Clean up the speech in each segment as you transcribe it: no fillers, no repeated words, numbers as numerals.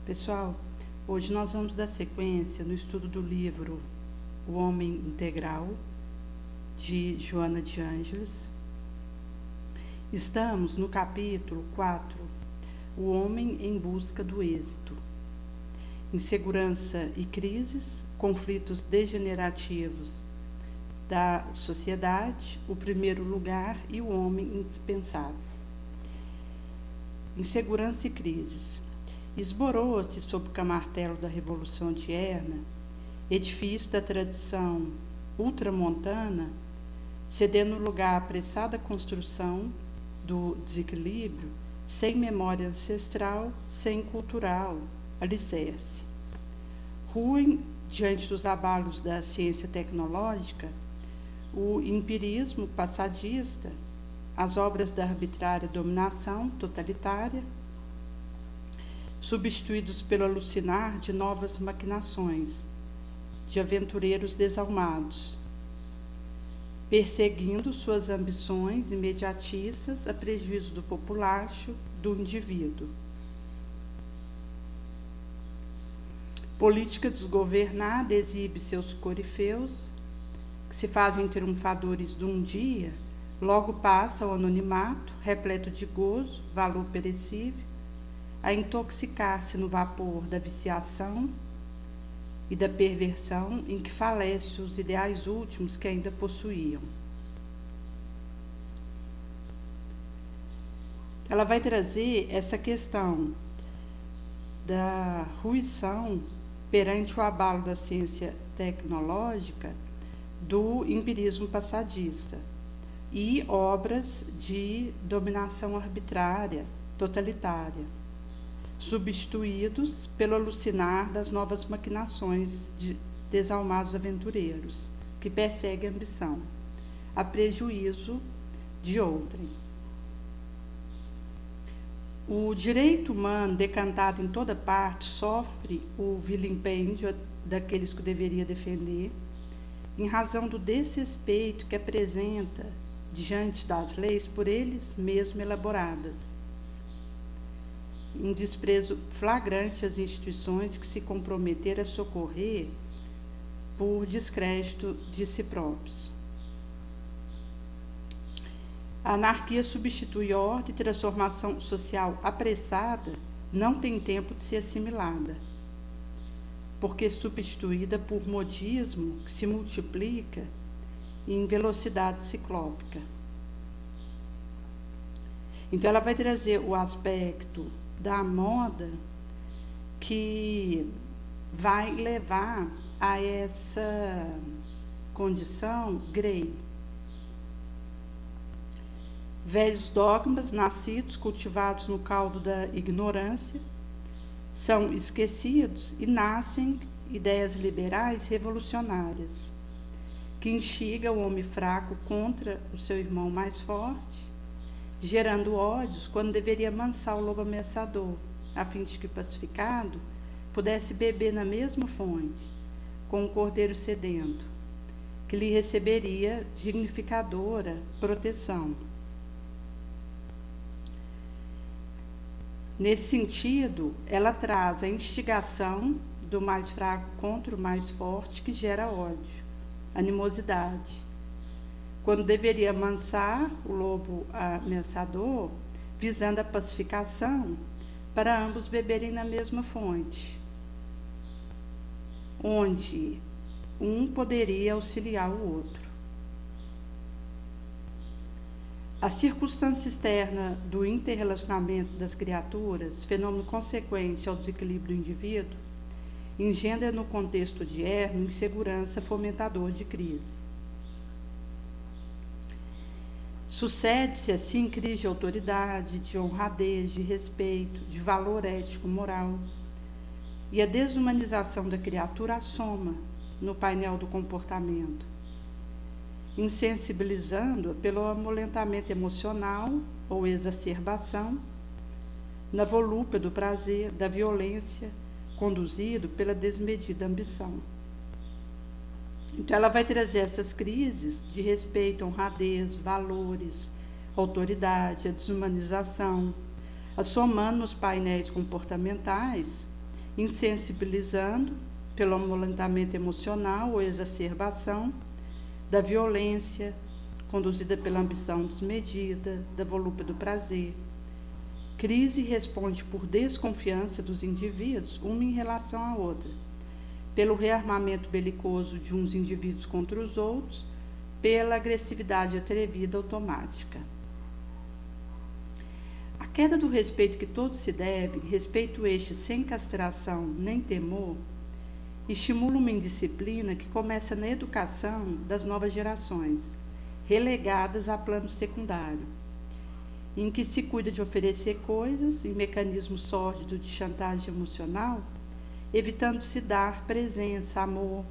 Pessoal, hoje nós vamos dar sequência no estudo do livro O Homem Integral, de Joana de Ângeles. Estamos no capítulo 4, O Homem em Busca do Êxito. Insegurança e crises, conflitos degenerativos da sociedade, o primeiro lugar e o homem indispensável. Insegurança e crises. Esborou-se sob o camartelo da Revolução Odierna, edifício da tradição ultramontana, cedendo lugar à apressada construção do desequilíbrio, sem memória ancestral, sem cultural alicerce. Ruim diante dos abalos da ciência tecnológica, o empirismo passadista, as obras da arbitrária dominação totalitária, substituídos pelo alucinar de novas maquinações, de aventureiros desalmados, perseguindo suas ambições imediatistas a prejuízo do populacho, do indivíduo. Política desgovernada exibe seus corifeus, que se fazem triunfadores de um dia, logo passa ao anonimato, repleto de gozo, valor perecível, a intoxicar-se no vapor da viciação e da perversão em que falecem os ideais últimos que ainda possuíam. Ela vai trazer essa questão da ruição perante o abalo da ciência tecnológica do empirismo passadista e obras de dominação arbitrária, totalitária, substituídos pelo alucinar das novas maquinações de desalmados aventureiros, que perseguem a ambição, a prejuízo de outrem. O direito humano, decantado em toda parte, sofre o vilipêndio daqueles que o deveria defender, em razão do desrespeito que apresenta diante das leis por eles mesmos elaboradas, em desprezo flagrante às instituições que se comprometeram a socorrer por descrédito de si próprios. A anarquia substitui ordem e transformação social apressada não tem tempo de ser assimilada, porque é substituída por modismo que se multiplica em velocidade ciclópica. Então, ela vai trazer o aspecto da moda que vai levar a essa condição grey. Velhos dogmas, nascidos, cultivados no caldo da ignorância, são esquecidos e nascem ideias liberais revolucionárias, que instigam o homem fraco contra o seu irmão mais forte, gerando ódios quando deveria amansar o lobo ameaçador, a fim de que o pacificado pudesse beber na mesma fonte, com o cordeiro sedento, que lhe receberia dignificadora proteção. Nesse sentido, ela traz a instigação do mais fraco contra o mais forte, que gera ódio, animosidade, quando deveria amansar o lobo ameaçador, visando a pacificação, para ambos beberem na mesma fonte, onde um poderia auxiliar o outro. A circunstância externa do interrelacionamento das criaturas, fenômeno consequente ao desequilíbrio do indivíduo, engendra no contexto odierno insegurança fomentador de crise. Sucede-se assim crise de autoridade, de honradez, de respeito, de valor ético-moral, e a desumanização da criatura assoma no painel do comportamento, insensibilizando-a pelo amolentamento emocional ou exacerbação, na volúpia do prazer, da violência, conduzido pela desmedida ambição. Então, ela vai trazer essas crises de respeito, honradez, valores, autoridade, a desumanização, assomando nos painéis comportamentais insensibilizando pelo amolentamento emocional ou exacerbação da violência conduzida pela ambição desmedida, da volúpia do prazer. Crise responde por desconfiança dos indivíduos, uma em relação à outra, pelo rearmamento belicoso de uns indivíduos contra os outros, pela agressividade atrevida automática. A queda do respeito que todos se devem, respeito este sem castração nem temor, estimula uma indisciplina que começa na educação das novas gerações, relegadas a plano secundário, em que se cuida de oferecer coisas em mecanismo sórdido de chantagem emocional, evitando-se dar presença, amor,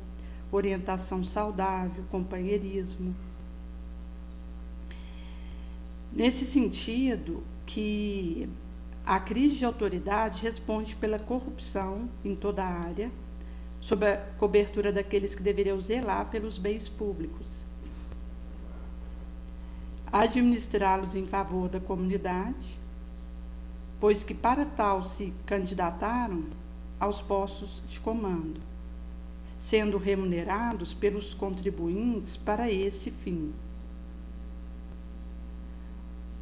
orientação saudável, companheirismo. Nesse sentido, que a crise de autoridade responde pela corrupção em toda a área, sob a cobertura daqueles que deveriam zelar pelos bens públicos, administrá-los em favor da comunidade, pois que para tal se candidataram aos postos de comando, sendo remunerados pelos contribuintes para esse fim.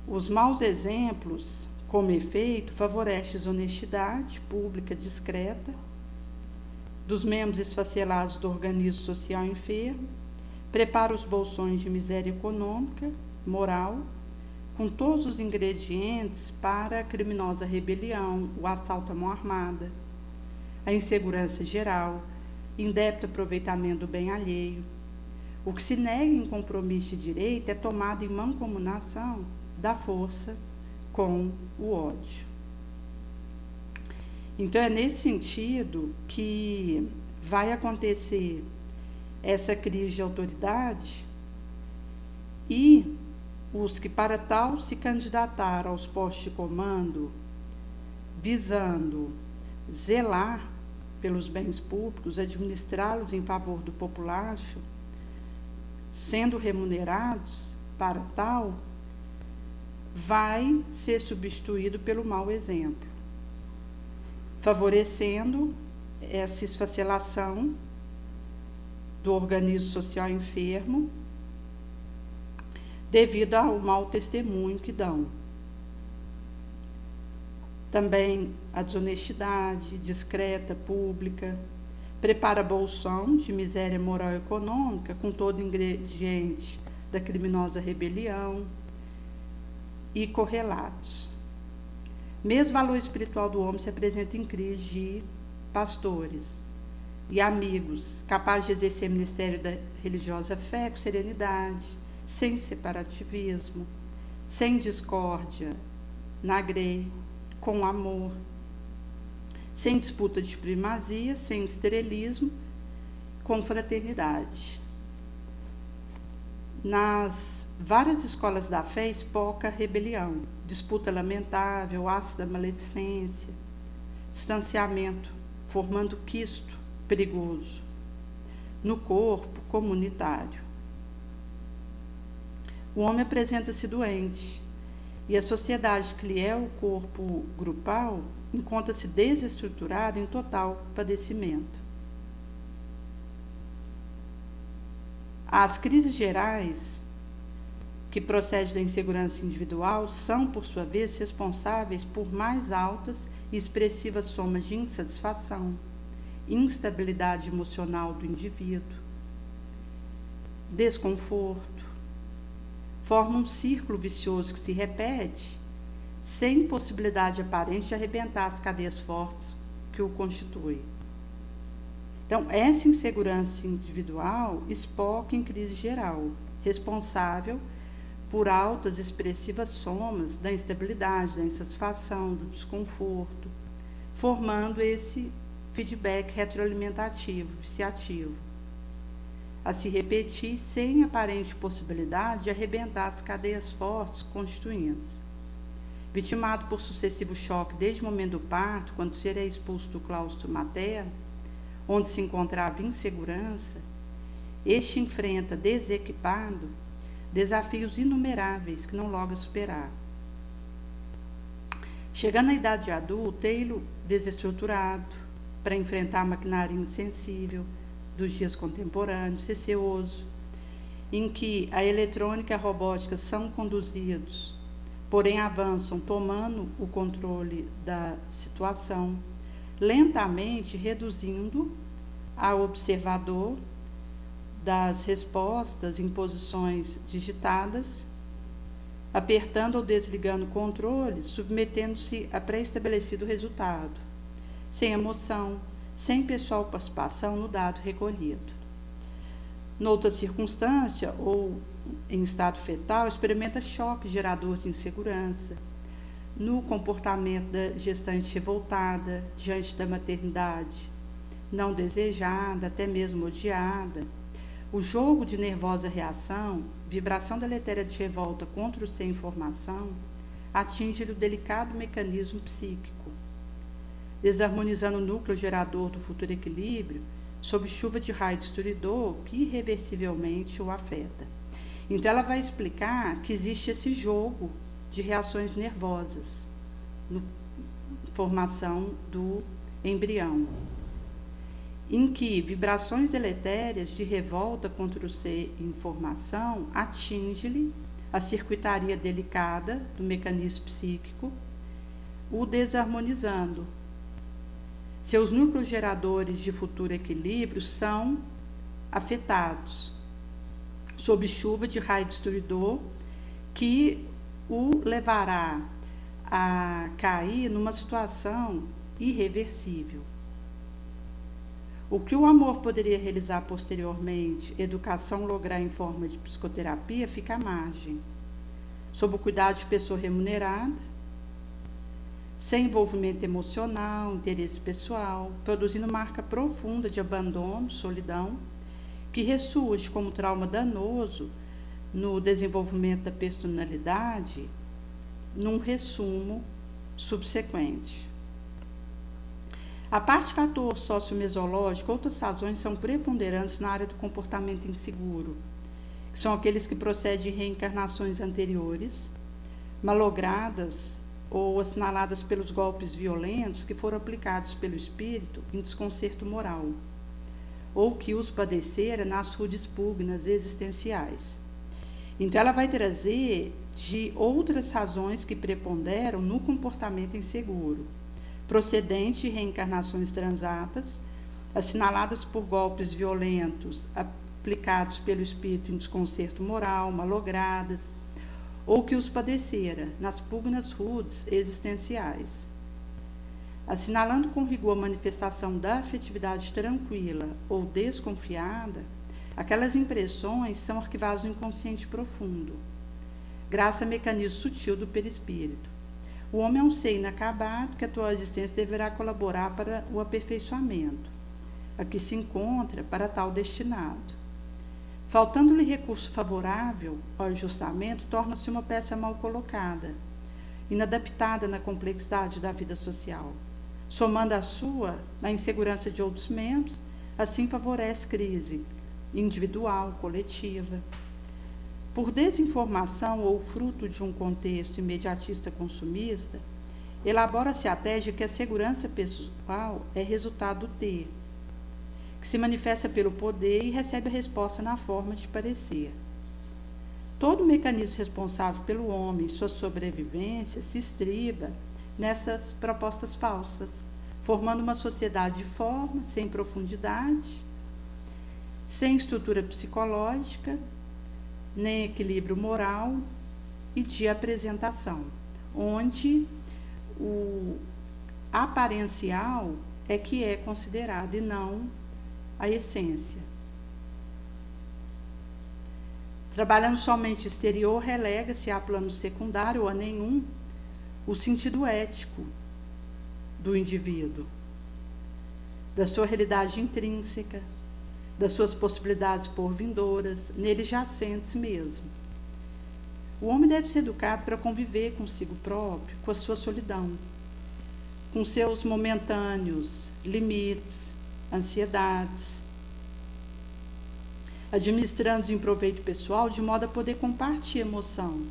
Os maus exemplos, como efeito, favorecem a desonestidade pública discreta dos membros esfacelados do organismo social enfermo, prepara os bolsões de miséria econômica, moral, com todos os ingredientes para a criminosa rebelião, o assalto à mão armada, a insegurança geral, indébito aproveitamento do bem alheio. O que se nega em compromisso de direito é tomado em mancomunação da força com o ódio. Então, é nesse sentido que vai acontecer essa crise de autoridade e os que para tal se candidataram aos postos de comando, visando zelar pelos bens públicos, administrá-los em favor do populacho, sendo remunerados para tal, vai ser substituído pelo mau exemplo, favorecendo essa esfacelação do organismo social enfermo devido ao mau testemunho que dão. Também a desonestidade discreta, pública, prepara bolsão de miséria moral e econômica com todo ingrediente da criminosa rebelião e correlatos. Mesmo o valor espiritual do homem se apresenta em crise de pastores e amigos capazes de exercer o ministério da religiosa fé com serenidade, sem separativismo, sem discórdia na grei, com amor, sem disputa de primazia, sem estrelismo, com fraternidade. Nas várias escolas da fé espoca a rebelião, disputa lamentável, ácida maledicência, distanciamento, formando quisto perigoso no corpo comunitário. O homem apresenta-se doente e a sociedade que lhe é o corpo grupal encontra-se desestruturada em total padecimento. As crises gerais que procedem da insegurança individual são, por sua vez, responsáveis por mais altas e expressivas somas de insatisfação, instabilidade emocional do indivíduo, desconforto. Forma um círculo vicioso que se repete sem possibilidade aparente de arrebentar as cadeias fortes que o constituem. Então, essa insegurança individual espoca em crise geral, responsável por altas expressivas somas da instabilidade, da insatisfação, do desconforto, formando esse feedback retroalimentativo, viciativo, a se repetir sem aparente possibilidade de arrebentar as cadeias fortes constituintes. Vitimado por sucessivo choque desde o momento do parto, quando o ser é expulso do claustro materno, onde se encontrava insegurança, este enfrenta, desequipado, desafios inumeráveis que não logra superar. Chegando à idade adulta, ele desestruturado, para enfrentar a maquinaria insensível dos dias contemporâneos, receoso, em que a eletrônica e a robótica são conduzidos, porém avançam tomando o controle da situação, lentamente reduzindo ao observador das respostas em posições digitadas, apertando ou desligando controles, submetendo-se a pré-estabelecido resultado, sem emoção, sem pessoal participação no dado recolhido. Noutra circunstância, ou em estado fetal, experimenta choque gerador de insegurança, no comportamento da gestante revoltada diante da maternidade não desejada, até mesmo odiada. O jogo de nervosa reação, vibração deletéria de revolta contra o sem informação, atinge-lhe o delicado mecanismo psíquico, desarmonizando o núcleo gerador do futuro equilíbrio sob chuva de raio destruidor que irreversivelmente o afeta. Então ela vai explicar que existe esse jogo de reações nervosas na formação do embrião, em que vibrações deletérias de revolta contra o ser em formação atinge-lhe a circuitaria delicada do mecanismo psíquico, o desarmonizando. Seus núcleos geradores de futuro equilíbrio são afetados, sob chuva de raio destruidor, que o levará a cair numa situação irreversível. O que o amor poderia realizar posteriormente, educação lograr em forma de psicoterapia, fica à margem, sob o cuidado de pessoa remunerada, sem envolvimento emocional, interesse pessoal, produzindo marca profunda de abandono, solidão, que ressurge como trauma danoso no desenvolvimento da personalidade, num resumo subsequente. A parte fator sociomesológico, outras razões são preponderantes na área do comportamento inseguro, que são aqueles que procedem de reencarnações anteriores, malogradas ou assinaladas pelos golpes violentos que foram aplicados pelo espírito em desconcerto moral, ou que os padecera nas rudes pugnas existenciais. Então ela vai trazer de outras razões que preponderam no comportamento inseguro, procedente de reencarnações transatas, assinaladas por golpes violentos aplicados pelo espírito em desconcerto moral, malogradas, ou que os padecera nas pugnas rudes existenciais. Assinalando com rigor a manifestação da afetividade tranquila ou desconfiada, aquelas impressões são arquivadas no inconsciente profundo, graças a mecanismo sutil do perispírito. O homem é um ser inacabado que a atual existência deverá colaborar para o aperfeiçoamento, a que se encontra para tal destinado. Faltando-lhe recurso favorável ao ajustamento, torna-se uma peça mal colocada, inadaptada na complexidade da vida social. Somando a sua na insegurança de outros membros, assim favorece crise individual, coletiva. Por desinformação ou fruto de um contexto imediatista consumista, elabora-se a tese que a segurança pessoal é resultado do ter, que se manifesta pelo poder e recebe a resposta na forma de parecer. Todo o mecanismo responsável pelo homem e sua sobrevivência se estriba nessas propostas falsas, formando uma sociedade de forma, sem profundidade, sem estrutura psicológica, nem equilíbrio moral e de apresentação, onde o aparencial é que é considerado e não a essência. Trabalhando somente exterior, relega-se a plano secundário ou a nenhum o sentido ético do indivíduo, da sua realidade intrínseca, das suas possibilidades por vindouras, nele jacentes mesmo. O homem deve ser educado para conviver consigo próprio, com a sua solidão, com seus momentâneos limites, ansiedades, administrando em proveito pessoal de modo a poder compartilhar emoção,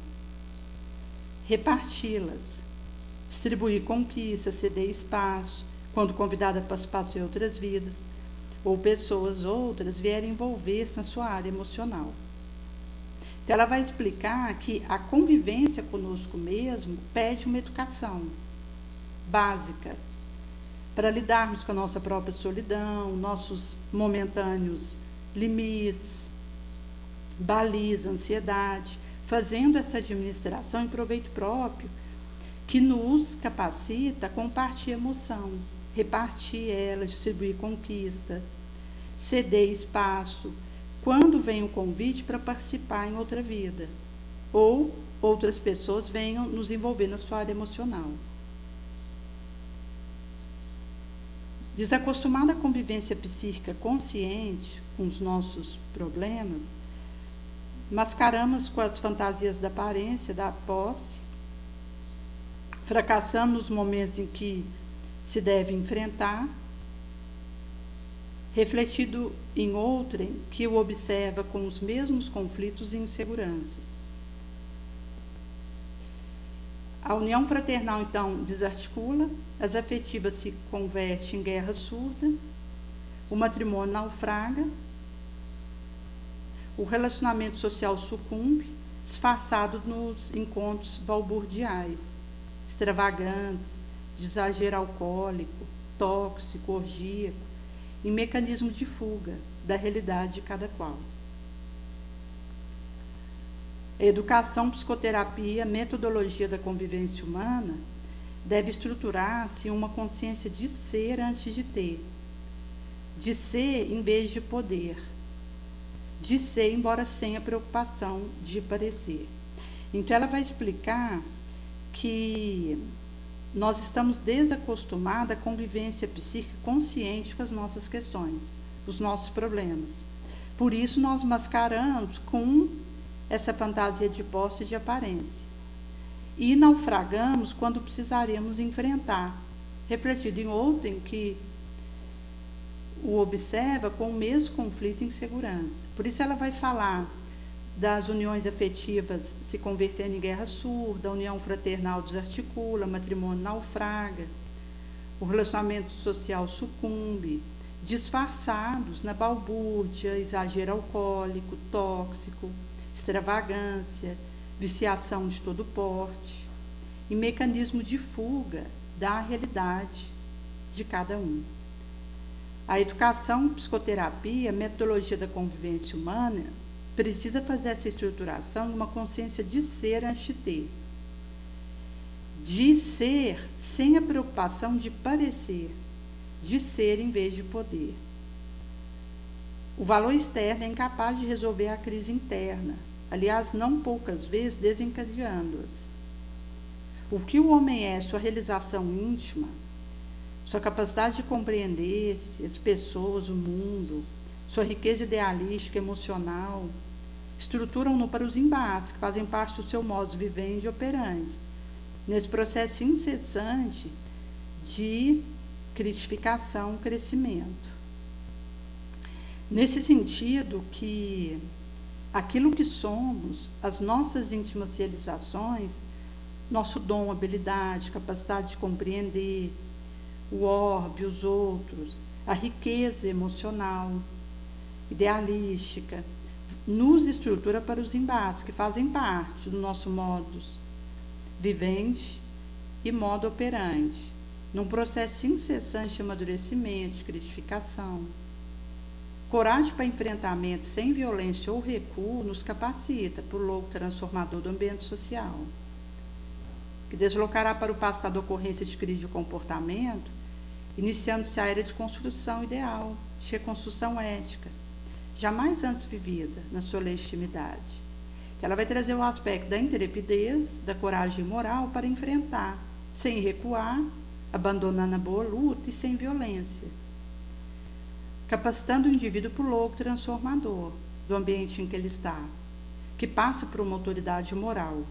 reparti-las, distribuir conquistas, ceder espaço, quando convidada a participar em outras vidas, ou pessoas outras vierem envolver-se na sua área emocional. Então, ela vai explicar que a convivência conosco mesmo pede uma educação básica para lidarmos com a nossa própria solidão, nossos momentâneos limites, baliza, ansiedade, fazendo essa administração em proveito próprio, que nos capacita a compartilhar emoção, repartir ela, distribuir conquista, ceder espaço, quando vem o convite para participar em outra vida, ou outras pessoas venham nos envolver na sua área emocional. Desacostumada à convivência psíquica consciente com os nossos problemas, mascaramos com as fantasias da aparência, da posse, fracassamos nos momentos em que se deve enfrentar, refletido em outrem que o observa com os mesmos conflitos e inseguranças. A união fraternal, então, desarticula, as afetivas se convertem em guerra surda, o matrimônio naufraga, o relacionamento social sucumbe, disfarçado nos encontros balburdiais, extravagantes, de exagero alcoólico, tóxico, orgíaco, em mecanismo de fuga da realidade de cada qual. A educação, psicoterapia, metodologia da convivência humana deve estruturar-se em uma consciência de ser antes de ser em vez de poder, de ser, embora sem a preocupação de parecer. Então, ela vai explicar que nós estamos desacostumados à convivência psíquica consciente com as nossas questões, os nossos problemas. Por isso, nós mascaramos com essa fantasia de posse e de aparência. E naufragamos quando precisaremos enfrentar, refletido em outrem que o observa com o mesmo conflito e insegurança. Por isso ela vai falar das uniões afetivas se convertendo em guerra surda, a união fraternal desarticula, matrimônio naufraga, o relacionamento social sucumbe, disfarçados na balbúrdia, exagero alcoólico, tóxico, extravagância, viciação de todo porte, e mecanismo de fuga da realidade de cada um. A educação, psicoterapia, metodologia da convivência humana precisa fazer essa estruturação em uma consciência de ser antes de ser sem a preocupação de parecer, de ser em vez de poder. O valor externo é incapaz de resolver a crise interna, aliás, não poucas vezes desencadeando-as. O que o homem é, sua realização íntima, sua capacidade de compreender-se, as pessoas, o mundo, sua riqueza idealística, emocional, estruturam-no para os embates que fazem parte do seu modo vivendi e operandi, nesse processo incessante de critificação, crescimento. Nesse sentido que aquilo que somos, as nossas íntimas realizações, nosso dom, habilidade, capacidade de compreender o orbe, os outros, a riqueza emocional, idealística, nos estrutura para os embates que fazem parte do nosso modus vivendi e modo operandi, num processo incessante de amadurecimento, de critificação. Coragem para enfrentamento sem violência ou recuo nos capacita para o louco transformador do ambiente social, que deslocará para o passado a ocorrência de crise de comportamento, iniciando-se a era de construção ideal, de reconstrução ética, jamais antes vivida na sua legitimidade. Que ela vai trazer o aspecto da intrepidez, da coragem moral para enfrentar, sem recuar, abandonando a boa luta e sem violência, capacitando o indivíduo para o louco transformador do ambiente em que ele está, que passa por uma autoridade moral,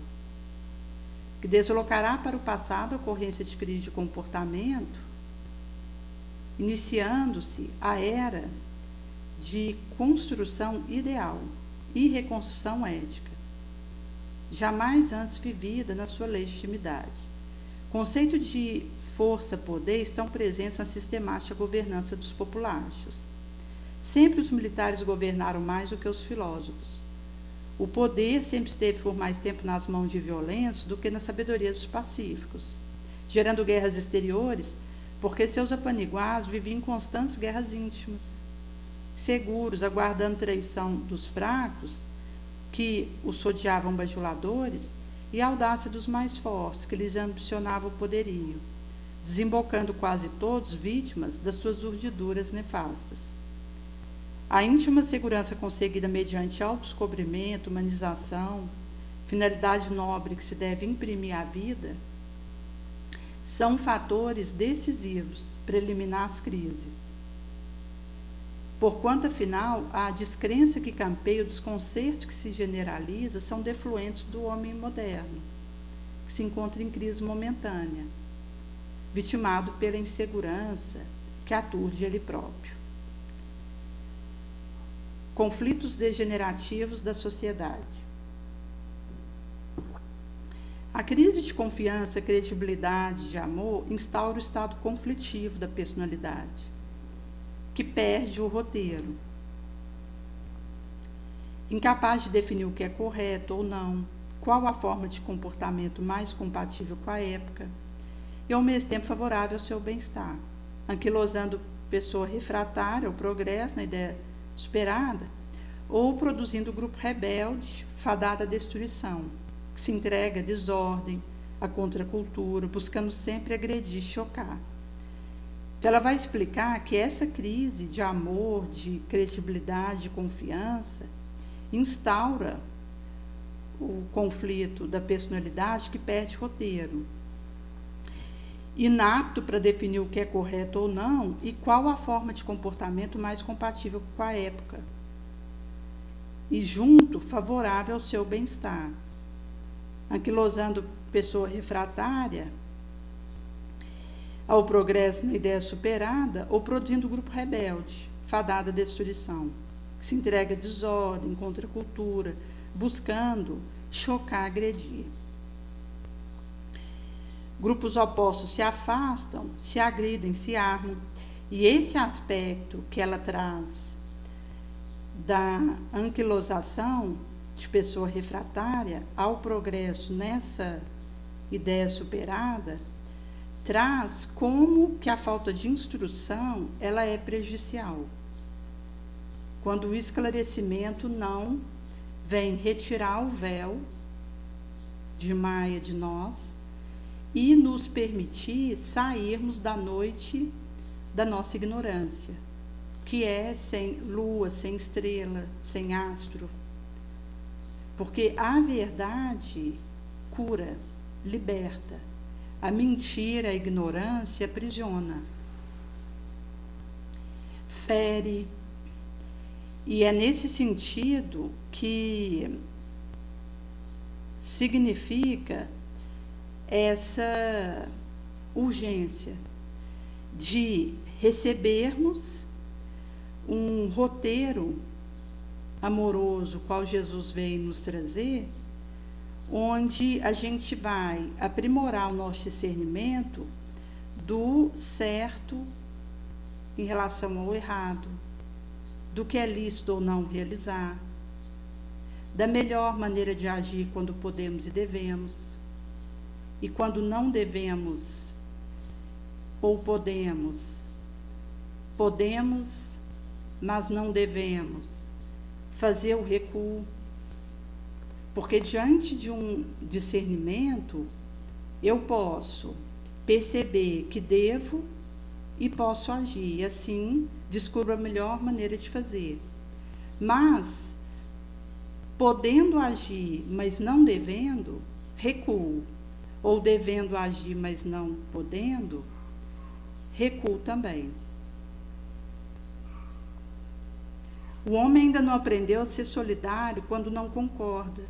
que deslocará para o passado a ocorrência de crise de comportamento, iniciando-se a era de construção ideal e reconstrução ética, jamais antes vivida na sua legitimidade, conceito de força-poder estão presentes na sistemática governança dos populares. Sempre os militares governaram mais do que os filósofos. O poder sempre esteve por mais tempo nas mãos de violentos do que na sabedoria dos pacíficos, gerando guerras exteriores, porque seus apaniguados viviam em constantes guerras íntimas, seguros, aguardando traição dos fracos, que os odiavam bajuladores, e a audácia dos mais fortes, que lhes ambicionavam o poderio, desembocando quase todos vítimas das suas urdiduras nefastas. A íntima segurança conseguida mediante autodescobrimento, humanização, finalidade nobre que se deve imprimir à vida, são fatores decisivos para eliminar as crises. Porquanto, afinal, a descrença que campeia, o desconcerto que se generaliza, são defluentes do homem moderno, que se encontra em crise momentânea, vitimado pela insegurança que aturde ele próprio. Conflitos degenerativos da sociedade. A crise de confiança, credibilidade, de amor instaura o estado conflitivo da personalidade, que perde o roteiro. Incapaz de definir o que é correto ou não, qual a forma de comportamento mais compatível com a época, e ao mesmo tempo favorável ao seu bem-estar, anquilosando pessoa refratária ao progresso na ideia superada, ou produzindo grupo rebelde, fadado à destruição, que se entrega à desordem, à contracultura, buscando sempre agredir, chocar. Então, ela vai explicar que essa crise de amor, de credibilidade, de confiança, instaura o conflito da personalidade que perde roteiro, inapto para definir o que é correto ou não e qual a forma de comportamento mais compatível com a época, e junto favorável ao seu bem-estar, anquilosando pessoa refratária ao progresso na ideia superada ou produzindo grupo rebelde, fadado à destruição, que se entrega à desordem, contracultura, buscando chocar, agredir. Grupos opostos se afastam, se agridem, se armam, e esse aspecto que ela traz da anquilosação de pessoa refratária ao progresso nessa ideia superada, traz como que a falta de instrução ela é prejudicial. Quando o esclarecimento não vem retirar o véu de Maia de nós e nos permitir sairmos da noite da nossa ignorância, que é sem lua, sem estrela, sem astro. Porque a verdade cura, liberta. A mentira, a ignorância aprisiona, fere. E é nesse sentido que significa essa urgência de recebermos um roteiro amoroso, qual Jesus veio nos trazer, onde a gente vai aprimorar o nosso discernimento do certo em relação ao errado, do que é lícito ou não realizar, da melhor maneira de agir quando podemos e devemos, e quando não devemos ou podemos, mas não devemos, fazer o recuo. Porque diante de um discernimento, eu posso perceber que devo e posso agir. E assim, descubro a melhor maneira de fazer. Mas, podendo agir, mas não devendo, recuo. Ou devendo agir, mas não podendo, recuo também. O homem ainda não aprendeu a ser solidário quando não concorda,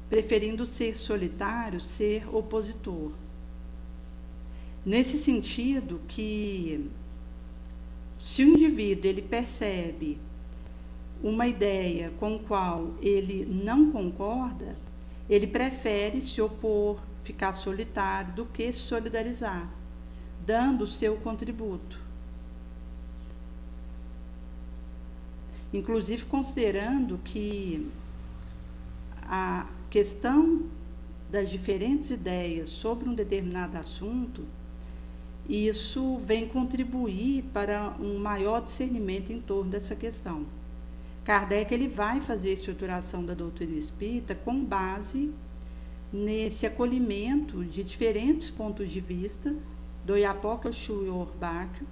preferindo ser solitário, ser opositor. Nesse sentido que, se o indivíduo ele percebe uma ideia com a qual ele não concorda, ele prefere se opor, ficar solitário do que se solidarizar, dando o seu contributo. Inclusive considerando que a questão das diferentes ideias sobre um determinado assunto, isso vem contribuir para um maior discernimento em torno dessa questão. Kardec ele vai fazer a estruturação da doutrina espírita com base nesse acolhimento de diferentes pontos de vistas do Oiapoque ao Exu e ao Orbáquio,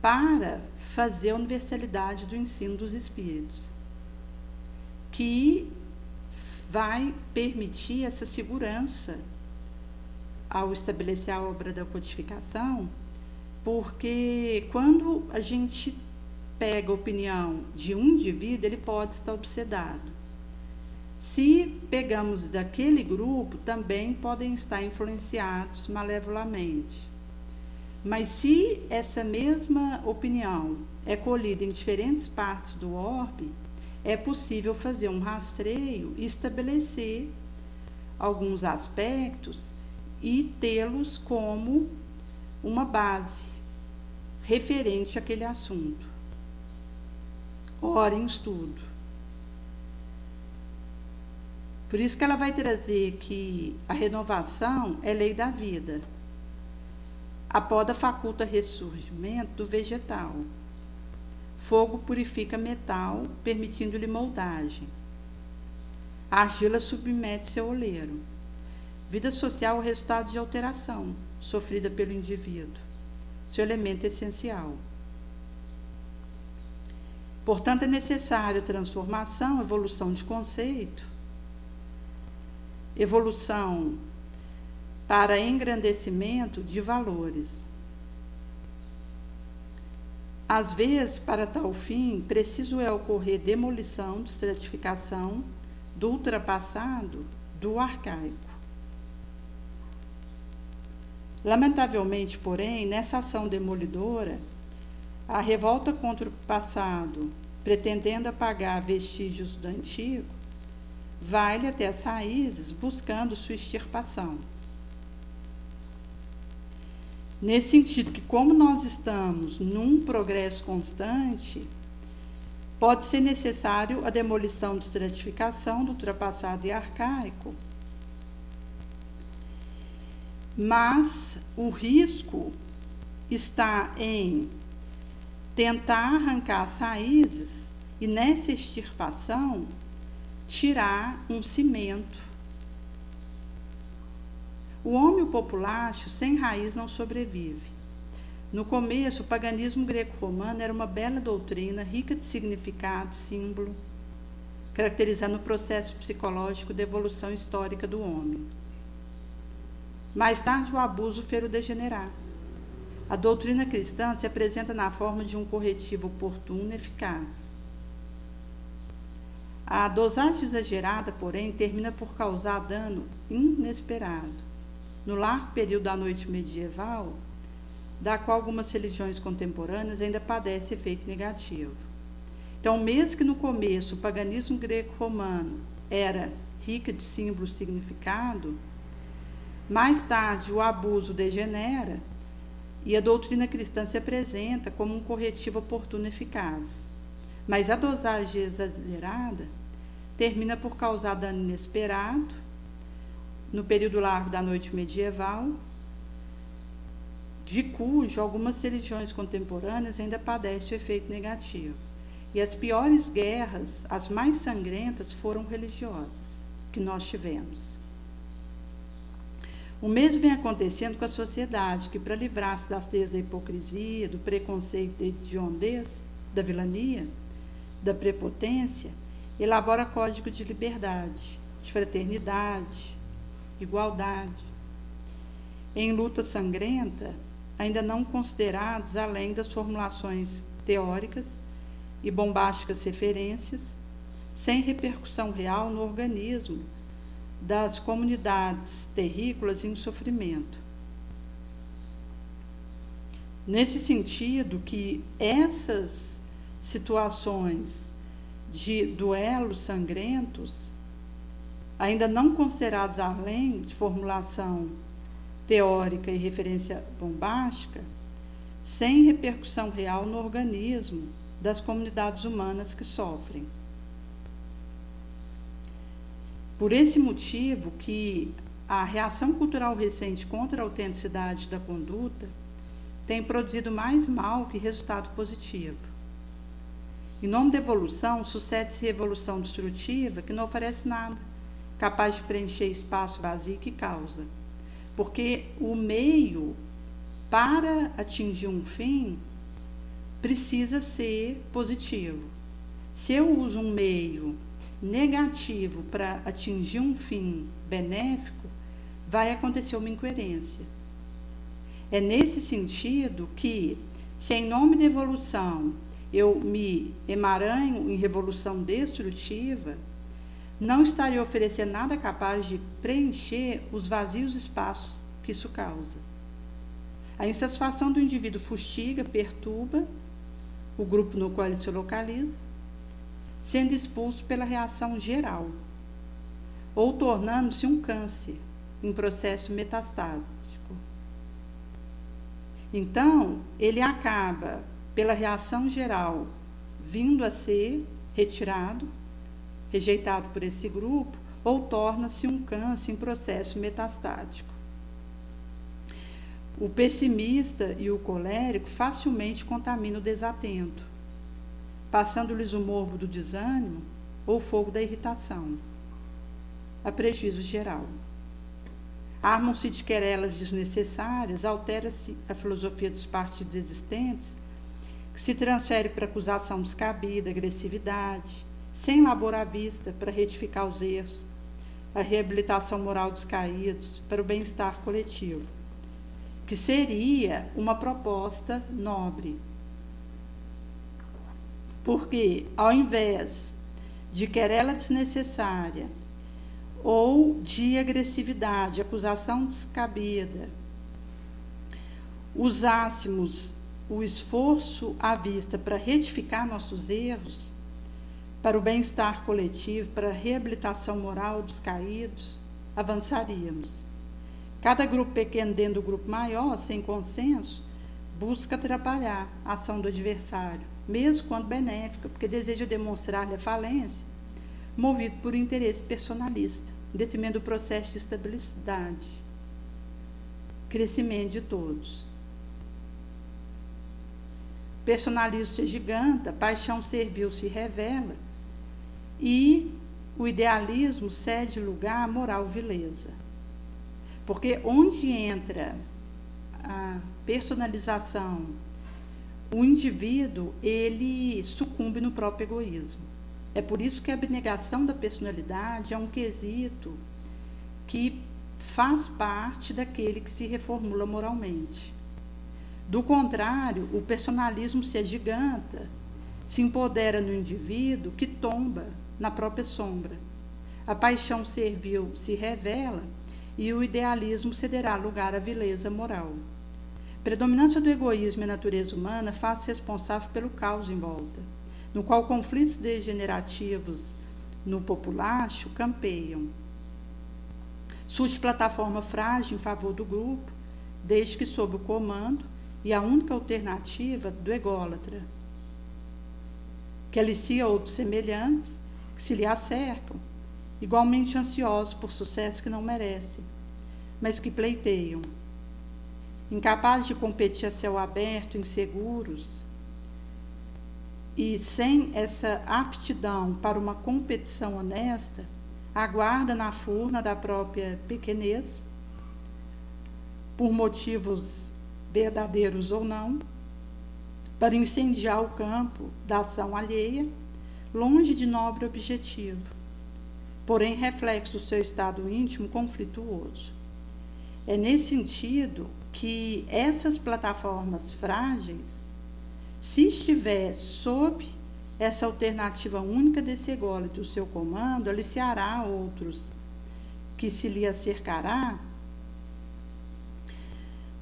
para fazer a universalidade do ensino dos espíritos, que vai permitir essa segurança ao estabelecer a obra da codificação, porque quando a gente pega a opinião de um indivíduo, ele pode estar obsedado. Se pegamos daquele grupo, também podem estar influenciados malevolamente. Mas se essa mesma opinião é colhida em diferentes partes do orbe, é possível fazer um rastreio e estabelecer alguns aspectos e tê-los como uma base referente àquele assunto. Ora em estudo. Por isso que ela vai trazer que a renovação é lei da vida. A poda faculta ressurgimento do vegetal. Fogo purifica metal, permitindo-lhe moldagem. A argila submete seu oleiro. Vida social é o resultado de alteração sofrida pelo indivíduo, seu elemento essencial. Portanto, é necessário transformação, evolução de conceito, evolução para engrandecimento de valores. Às vezes, para tal fim, preciso é ocorrer demolição, destratificação do ultrapassado, do arcaico. Lamentavelmente, porém, nessa ação demolidora, a revolta contra o passado, pretendendo apagar vestígios do antigo, vai-lhe até as raízes, buscando sua extirpação. Nesse sentido que, como nós estamos num progresso constante, pode ser necessário a demolição de estratificação do ultrapassado e arcaico, mas o risco está em tentar arrancar as raízes e, nessa extirpação, tirar um cimento. O homem populacho sem raiz não sobrevive. No começo, o paganismo greco-romano era uma bela doutrina, rica de significado, símbolo, caracterizando o processo psicológico de evolução histórica do homem. Mais tarde, o abuso fez o degenerar. A doutrina cristã se apresenta na forma de um corretivo oportuno e eficaz. A dosagem exagerada, porém, termina por causar dano inesperado. No largo período da noite medieval, da qual algumas religiões contemporâneas ainda padecem efeito negativo. Então, mesmo que no começo o paganismo greco-romano era rico de símbolo e significado, mais tarde o abuso degenera e a doutrina cristã se apresenta como um corretivo oportuno e eficaz. Mas a dosagem exagerada termina por causar dano inesperado no período largo da noite medieval, de cujo algumas religiões contemporâneas ainda padecem o efeito negativo. E as piores guerras, as mais sangrentas, foram religiosas que nós tivemos. O mesmo vem acontecendo com a sociedade, que, para livrar-se das teias da hipocrisia, do preconceito, da hediondez, da vilania, da prepotência, elabora código de liberdade, de fraternidade, igualdade. Em luta sangrenta, ainda não considerados além das formulações teóricas e bombásticas referências, sem repercussão real no organismo das comunidades terrícolas em sofrimento. Nesse sentido que essas situações de duelos sangrentos, ainda não considerados além de formulação teórica e referência bombástica, sem repercussão real no organismo das comunidades humanas que sofrem. Por esse motivo que a reação cultural recente contra a autenticidade da conduta tem produzido mais mal que resultado positivo. Em nome da evolução, sucede-se revolução destrutiva que não oferece nada, capaz de preencher espaço vazio que causa. Porque o meio para atingir um fim precisa ser positivo. Se eu uso um meio negativo para atingir um fim benéfico, vai acontecer uma incoerência. É nesse sentido que, se em nome da evolução eu me emaranho em revolução destrutiva, não estaria oferecendo nada capaz de preencher os vazios espaços que isso causa. A insatisfação do indivíduo fustiga, perturba o grupo no qual ele se localiza, sendo expulso pela reação geral, ou tornando-se um câncer em processo metastático. Então, ele acaba, pela reação geral, vindo a ser retirado, rejeitado por esse grupo, ou torna-se um câncer em processo metastático. O pessimista e o colérico facilmente contaminam o desatento, passando-lhes o morbo do desânimo ou o fogo da irritação, a prejuízo geral. Armam-se de querelas desnecessárias, altera-se a filosofia dos partidos existentes, que se transfere para acusação descabida, agressividade, sem labor à vista para retificar os erros, a reabilitação moral dos caídos, para o bem-estar coletivo, que seria uma proposta nobre. Porque, ao invés de querela desnecessária ou de agressividade, acusação descabida, usássemos o esforço à vista para retificar nossos erros, para o bem-estar coletivo, para a reabilitação moral dos caídos, avançaríamos. Cada grupo pequeno dentro do grupo maior, sem consenso, busca atrapalhar a ação do adversário, mesmo quando benéfica, porque deseja demonstrar-lhe a falência, movido por um interesse personalista, em detrimento do processo de estabilidade, crescimento de todos. Personalismo se agiganta, paixão servil se revela, e o idealismo cede lugar à moral vileza. Porque onde entra a personalização, o indivíduo, ele sucumbe no próprio egoísmo. É por isso que a abnegação da personalidade é um quesito que faz parte daquele que se reformula moralmente. Do contrário, o personalismo se agiganta, se empodera no indivíduo que tomba na própria sombra. A paixão servil se revela e o idealismo cederá lugar à vileza moral. A predominância do egoísmo e a natureza humana faz-se responsável pelo caos em volta, no qual conflitos degenerativos no populacho campeiam. Surge plataforma frágil em favor do grupo, desde que sob o comando e a única alternativa do ególatra, que alicia outros semelhantes que se lhe acercam, igualmente ansiosos por sucesso que não merecem, mas que pleiteiam. Incapazes de competir a céu aberto, inseguros, e sem essa aptidão para uma competição honesta, aguarda na furna da própria pequenez, por motivos verdadeiros ou não, para incendiar o campo da ação alheia, longe de nobre objetivo, porém reflexo do seu estado íntimo conflituoso. É nesse sentido que essas plataformas frágeis, se estiver sob essa alternativa única desse ególatra do seu comando, aliciará outros que se lhe acercará,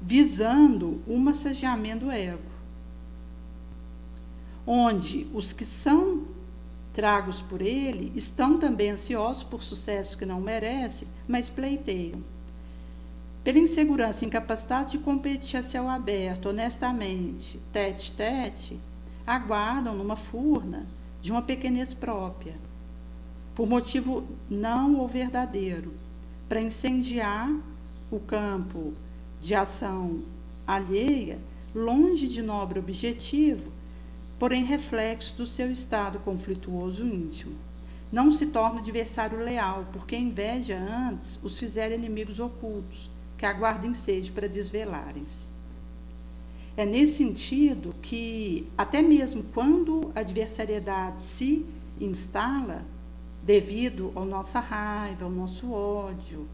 visando o massageamento do ego, onde os que são tragos por ele estão também ansiosos por sucessos que não merecem, mas pleiteiam. Pela insegurança e incapacidade de competir a céu aberto, honestamente, tete-tete, aguardam numa furna de uma pequenez própria, por motivo não ou verdadeiro, para incendiar o campo de ação alheia, longe de nobre objetivo, porém reflexo do seu estado conflituoso íntimo. Não se torna adversário leal, porque a inveja antes os fizera inimigos ocultos, que aguardam sede para desvelarem-se. É nesse sentido que, até mesmo quando a adversariedade se instala, devido à nossa raiva, ao nosso ódio,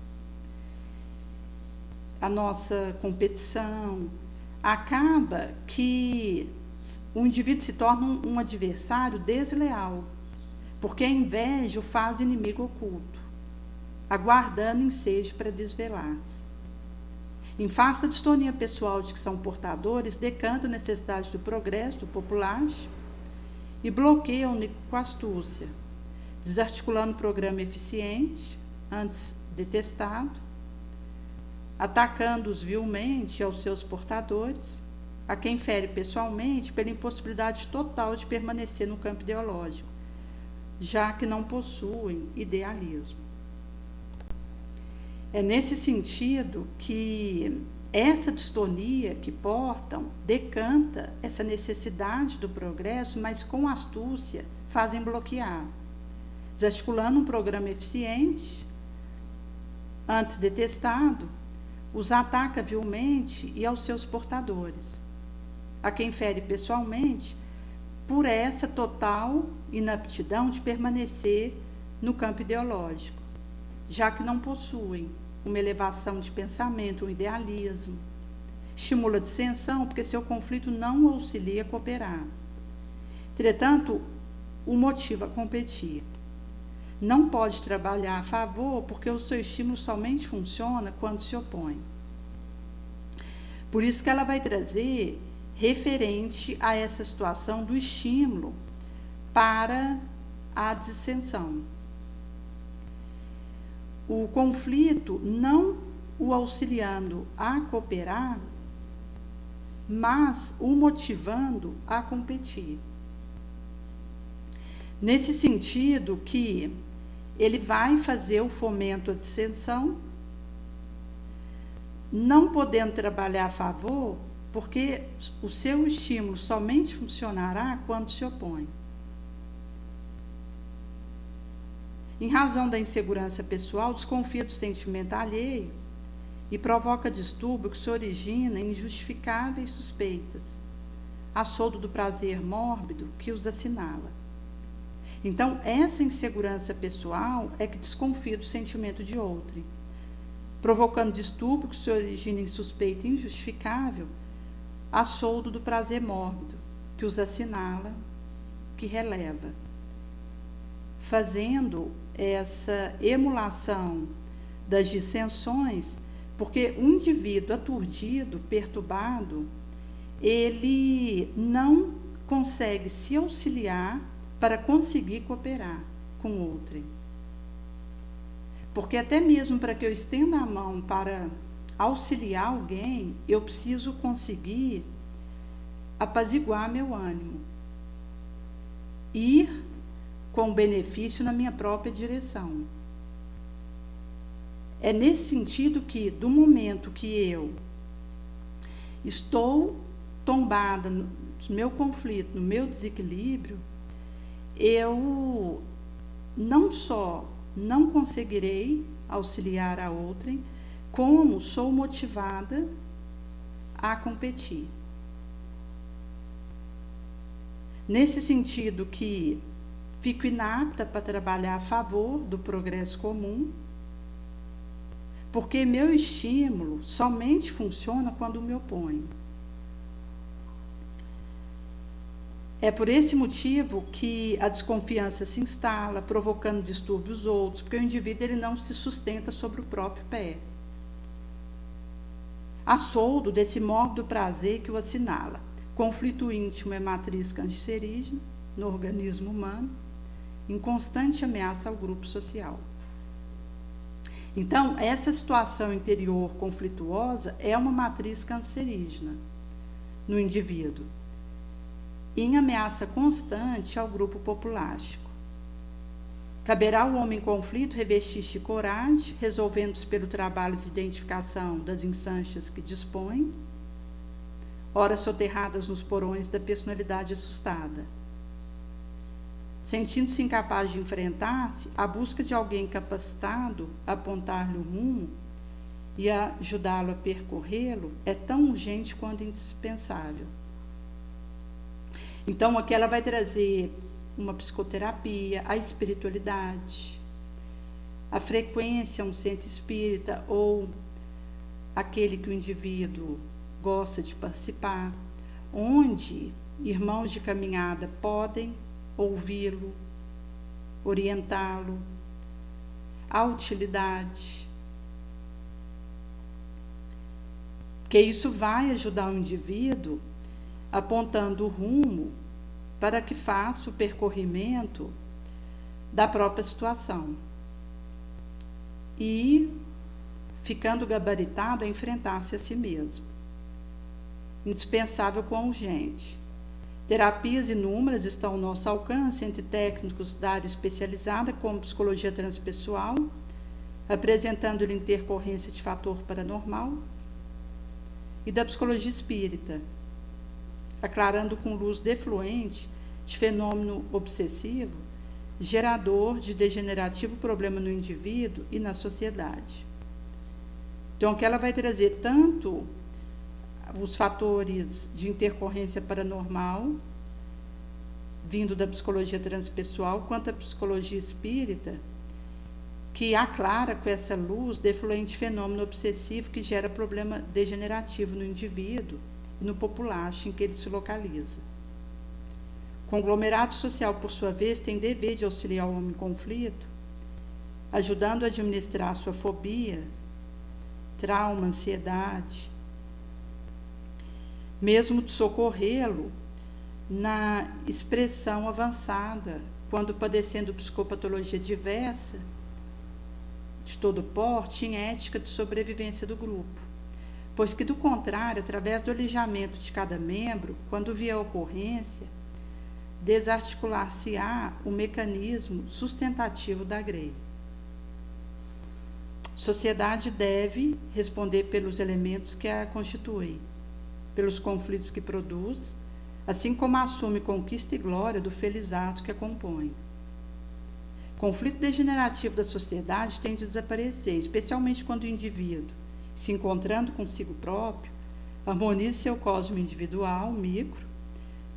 à nossa competição, acaba que o indivíduo se torna um adversário desleal, porque a inveja o faz inimigo oculto, aguardando ensejo para desvelar-se. Em face da distonia pessoal de que são portadores, decanta a necessidade do progresso do populacho e bloqueia o com astúcia, desarticulando o programa eficiente, antes detestado, atacando-os vilmente aos seus portadores, a quem fere pessoalmente pela impossibilidade total de permanecer no campo ideológico, já que não possuem idealismo. É nesse sentido que essa distonia que portam decanta essa necessidade do progresso, mas com astúcia fazem bloquear, desarticulando um programa eficiente, antes detestado, os ataca vilmente e aos seus portadores, a quem fere pessoalmente por essa total inaptidão de permanecer no campo ideológico, já que não possuem uma elevação de pensamento, um idealismo. Estimula a dissensão, porque seu conflito não o auxilia a cooperar. Entretanto, o motiva a competir. Não pode trabalhar a favor, porque o seu estímulo somente funciona quando se opõe. Por isso que ela vai trazer referente a essa situação do estímulo para a dissensão. O conflito não o auxiliando a cooperar, mas o motivando a competir. Nesse sentido que ele vai fazer o fomento à dissensão, não podendo trabalhar a favor, porque o seu estímulo somente funcionará quando se opõe. Em razão da insegurança pessoal, desconfia do sentimento alheio e provoca distúrbio que se origina em injustificáveis suspeitas, a soldo do prazer mórbido que os assinala. Então, essa insegurança pessoal é que desconfia do sentimento de outrem, provocando distúrbio que se origina em suspeita injustificável, a soldo do prazer mórbido que os assinala, que releva, fazendo essa emulação das dissensões, porque o indivíduo aturdido, perturbado, ele não consegue se auxiliar para conseguir cooperar com outrem. Porque até mesmo para que eu estenda a mão para auxiliar alguém, eu preciso conseguir apaziguar meu ânimo, ir com benefício na minha própria direção. É nesse sentido que, do momento que eu estou tombada no meu conflito, no meu desequilíbrio, eu não só não conseguirei auxiliar a outrem, como sou motivada a competir. Nesse sentido que fico inapta para trabalhar a favor do progresso comum, porque meu estímulo somente funciona quando me oponho. É por esse motivo que a desconfiança se instala, provocando distúrbios outros, porque o indivíduo ele não se sustenta sobre o próprio pé, a soldo desse mórbido prazer que o assinala. Conflito íntimo é matriz cancerígena no organismo humano em constante ameaça ao grupo social. Então, essa situação interior conflituosa é uma matriz cancerígena no indivíduo, em ameaça constante ao grupo populástico. Caberá ao homem em conflito revestir-se de coragem, resolvendo-se pelo trabalho de identificação das instâncias que dispõe, ora soterradas nos porões da personalidade assustada. Sentindo-se incapaz de enfrentar-se, a busca de alguém capacitado a apontar-lhe o rumo e a ajudá-lo a percorrê-lo é tão urgente quanto indispensável. Então, aqui ela vai trazer uma psicoterapia, a espiritualidade, a frequência a um centro espírita ou aquele que o indivíduo gosta de participar, onde irmãos de caminhada podem ouvi-lo, orientá-lo, a utilidade, que isso vai ajudar o indivíduo apontando o rumo para que faça o percorrimento da própria situação e ficando gabaritado a enfrentar-se a si mesmo. Indispensável com urgente. Terapias inúmeras estão ao nosso alcance entre técnicos da área especializada, como psicologia transpessoal, apresentando-lhe intercorrência de fator paranormal, e da psicologia espírita, aclarando com luz defluente de fenômeno obsessivo, gerador de degenerativo problema no indivíduo e na sociedade. Então, que ela vai trazer tanto os fatores de intercorrência paranormal, vindo da psicologia transpessoal, quanto a psicologia espírita, que aclara com essa luz defluente fenômeno obsessivo que gera problema degenerativo no indivíduo e no populacho em que ele se localiza. O conglomerado social, por sua vez, tem dever de auxiliar o homem em conflito, ajudando a administrar a sua fobia, trauma, ansiedade, mesmo de socorrê-lo na expressão avançada, quando padecendo psicopatologia diversa, de todo porte, em ética de sobrevivência do grupo, pois que, do contrário, através do alijamento de cada membro, quando vier a ocorrência, desarticular-se-á o mecanismo sustentativo da grei. Sociedade deve responder pelos elementos que a constituem, pelos conflitos que produz, assim como assume conquista e glória do feliz ato que a compõe. O conflito degenerativo da sociedade tem de desaparecer, especialmente quando o indivíduo, se encontrando consigo próprio, harmoniza seu cosmo individual, micro,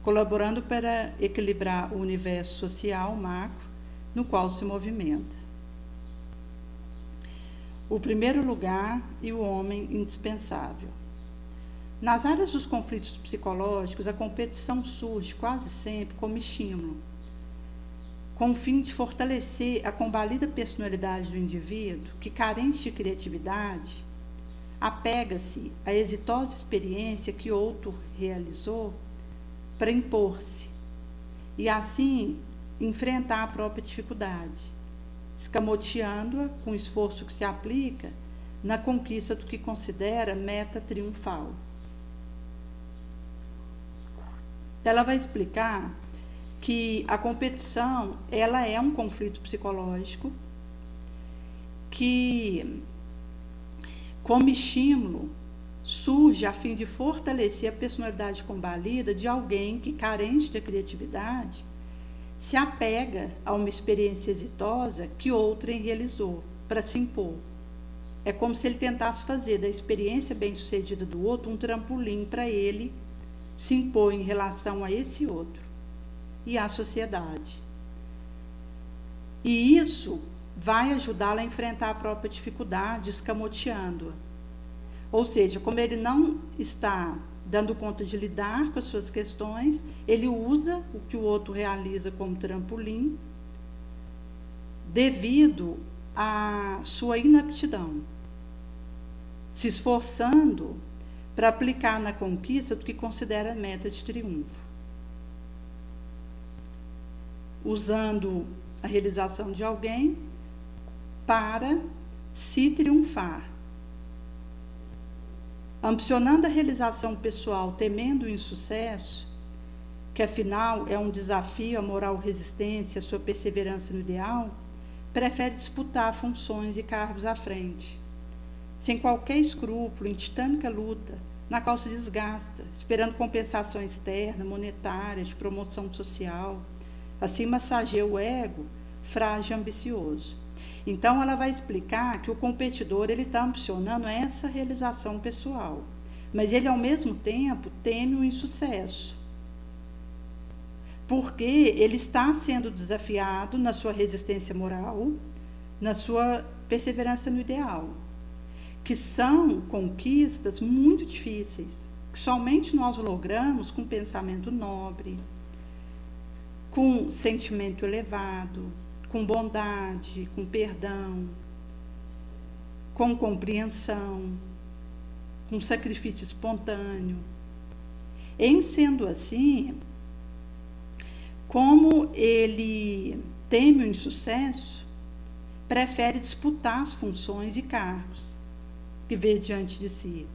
colaborando para equilibrar o universo social, macro, no qual se movimenta. O primeiro lugar e o homem indispensável. Nas áreas dos conflitos psicológicos, a competição surge quase sempre como estímulo, com o fim de fortalecer a combalida personalidade do indivíduo que, carente de criatividade, apega-se à exitosa experiência que outro realizou para impor-se e, assim, enfrentar a própria dificuldade, escamoteando-a com o esforço que se aplica na conquista do que considera meta triunfal. Ela vai explicar que a competição ela é um conflito psicológico que, como estímulo, surge a fim de fortalecer a personalidade combalida de alguém que, carente de criatividade, se apega a uma experiência exitosa que outrem realizou para se impor. É como se ele tentasse fazer da experiência bem-sucedida do outro um trampolim para ele se impor em relação a esse outro e à sociedade. E isso vai ajudá-lo a enfrentar a própria dificuldade, escamoteando-a. Ou seja, como ele não está dando conta de lidar com as suas questões, ele usa o que o outro realiza como trampolim devido à sua inaptidão, se esforçando para aplicar na conquista do que considera meta de triunfo, usando a realização de alguém para se triunfar. Ambicionando a realização pessoal, temendo o insucesso, que afinal é um desafio à moral resistência, à sua perseverança no ideal, prefere disputar funções e cargos à frente, sem qualquer escrúpulo, em titânica luta, na qual se desgasta, esperando compensação externa, monetária, de promoção social. Assim massageia o ego, frágil e ambicioso. Então, ela vai explicar que o competidor está ambicionando essa realização pessoal, mas ele, ao mesmo tempo, teme o insucesso, porque ele está sendo desafiado na sua resistência moral, na sua perseverança no ideal, que são conquistas muito difíceis, que somente nós logramos com pensamento nobre, com sentimento elevado, com bondade, com perdão, com compreensão, com sacrifício espontâneo. Em sendo assim, como ele teme o insucesso, prefere disputar as funções e cargos que vê diante de si,